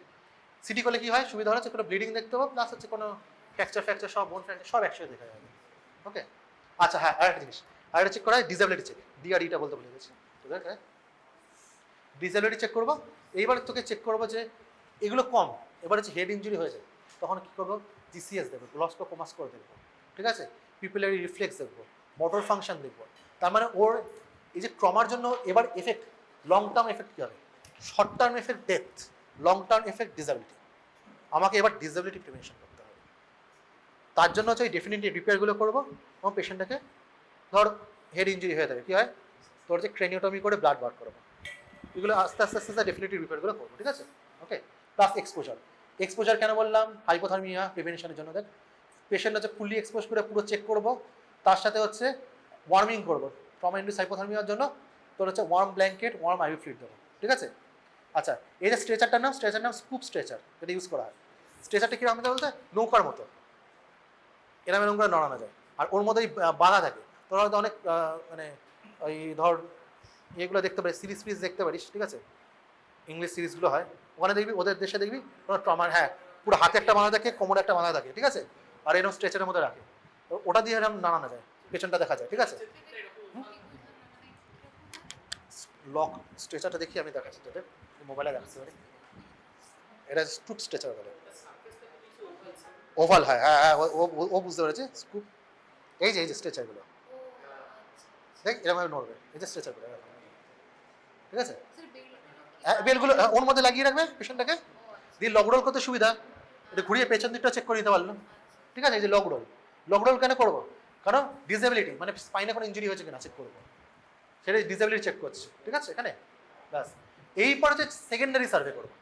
সিটি করলে কি হয় সুবিধা হচ্ছে, কোনো ব্লিডিং দেখতে পাবো, প্লাস হচ্ছে কোনো ফ্র্যাকচার সব, বোন ফ্র্যাকচার সব একসাথে দেখা যাবে। ওকে, আচ্ছা হ্যাঁ, আরেকটা জিনিস, আরেকটা চেক করা হয় ডিসেবিলিটি চেক, ডিআরইটা বলতে ভুলে গেছি তোদের। হ্যাঁ, ডিসেবিলিটি চেক করবো। এইবার তোকে চেক করবো যে এগুলো কম, এবার হচ্ছে হেড ইঞ্জুরি হয়ে যায়, তখন কী করবো, জিসিএস দেখবো, গ্লসকোমাস করে দেখবো, ঠিক আছে, পিপিলারি রিফ্লেক্স দেখবো, মোটর ফাংশন দেখবো। তার মানে ওর এই যে ট্রমার জন্য এবার এফেক্ট, লং টার্ম এফেক্ট কী হবে, short term effect death, long term effect disability. আমাকে এবার ডিসেবিলিটি প্রিভেনশন করতে হবে। তার জন্য হচ্ছে এই ডেফিনেটলি রিপেয়ারগুলো করবো, এবং পেশেন্টটাকে ধর হেড ইঞ্জুরি হয়ে থাকে, কী হয় তোর যে ক্রেনিওটমি করে ব্লাড বার করবো, এগুলো আস্তে আস্তে আস্তে আস্তে ডেফিনেটলি রিপেয়ারগুলো করবো, ঠিক আছে। ওকে, প্লাস এক্সপোজার। এক্সপোজার কেন বললাম, হাইপোথার্মিয়া প্রিভেনশনের জন্য। দেখ পেশেন্ট হচ্ছে ফুললি এক্সপোজ করে পুরো চেক করবো, তার সাথে হচ্ছে ওয়ার্মিং করবো। ট্রমা ইন্ডিউসড হাইপোথার্মিয়ার জন্য তোর হচ্ছে warm blanket, warm IV fluid দেবো, ঠিক আছে। আচ্ছা, এই যে স্ট্রেচারটার নাম, স্ট্রেচার নাম স্কুপ স্ট্রেচার, এটা ইউজ করা হয়। স্ট্রেচারটা কিরকম আমাদের বলতে, নৌকার মতো এরম এরম করে নড়ানো যায়, আর ওর মধ্যেই বাঁধা থাকে। তোর হয়তো অনেক মানে ওই ধর এগুলো দেখতে পারিস, সিরিজ ফিরিজ দেখতে পারিস, ঠিক আছে, ইংলিশ সিরিজগুলো হয়, ওখানে দেখবি, ওদের দেশে দেখবি কোনো ট্রমার, হ্যাঁ, পুরো হাতে একটা বাঁধা থাকে, কোমরে একটা বাঁধা থাকে, ঠিক আছে, আর এরকম স্ট্রেচারের মধ্যে রাখে, তো ওটা দিয়ে এরকম নাড়ানো যায়, পেছনটা দেখা যায়, ঠিক আছে। লক স্ট্রেচারটা দেখি আমি দেখাচ্ছি তোদের, মোবাইলে দেখাচ্ছি পারি। এটা স্কুপ স্ট্রেচার বলে, ওভাল, হ্যাঁ হ্যাঁ হ্যাঁ, ও বুঝতে পেরেছে স্কুপ। এই যে স্ট্রেচারগুলো দেখ এরকম নড়বে, এই যে স্ট্রেচারগুলো, ঠিক আছে। বেলগুলো ওর মধ্যে লাগিয়ে রাখবে পেশেন্টটাকে, দিয়ে লক রোল করতে সুবিধা, এটা ঘুরিয়ে পেছন দিকটা চেক করে নিতে পারলাম, ঠিক আছে। এই যে লক রোল, লক রোল কেন করবো, কারণ ডিসেবিলিটি মানে স্পাইনে কোনো ইঞ্জুরি হয়েছে কিনা চেক করবো, সেটা ডিসেবিলিটি চেক করছি, ঠিক আছে এখানে। ব্যাস, এইপর হচ্ছে সেকেন্ডারি সার্ভে করবো।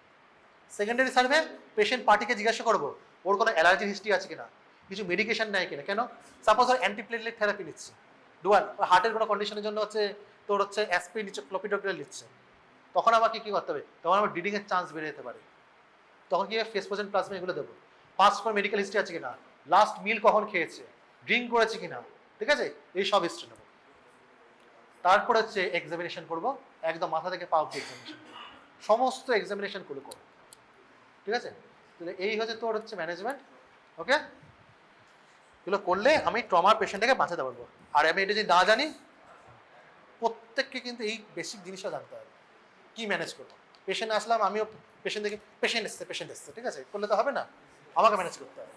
সেকেন্ডারি সার্ভে পেশেন্ট পার্টিকে জিজ্ঞাসা করবো ওর কোনো অ্যালার্জি হিস্ট্রি আছে কিনা, কিছু মেডিকেশন নেয় কিনা, কেন সাপোজ ওর অ্যান্টিপ্লেটলেট থেরাপি নিচ্ছে, ডুয়াল হার্টের কোনো কন্ডিশনের জন্য হচ্ছে তোর হচ্ছে অ্যাসপিরিন নিচ্ছে, ক্লোপিডোগ্রেল নিচ্ছে, তখন আমাকে কী করতে হবে, তখন আমার ব্লিডিংয়ের চান্স বেড়ে যেতে পারে, তখন কি ফেসফোজেন প্লাজমা এগুলো দেবো। পাস্ট ফর মেডিকেল হিস্ট্রি আছে কিনা, লাস্ট মিল কখন খেয়েছে, ড্রিঙ্ক করেছে কিনা, ঠিক আছে, এই সব হিস্ট্রি নেবো। তারপর হচ্ছে এক্সামিনেশন করবো, একদম মাথা থেকে পা অব্দি এক্সামিনেশন, সমস্ত এক্সামিনেশন করবো, ঠিক আছে। তাহলে এই হচ্ছে তোর হচ্ছে ম্যানেজমেন্ট। ওকে, এগুলো করলে আমি ট্রমার পেশেন্টটাকে বাঁচাতে পারবো। আর আমি এটা যদি না জানি, প্রত্যেককে কিন্তু এই বেসিক জিনিসটা জানতে হবে, কী ম্যানেজ করবো। পেশেন্ট আসলাম, আমিও পেশেন্ট দেখি, পেশেন্ট এসছে, ঠিক আছে, করলে তো হবে না, আমাকে ম্যানেজ করতে হবে।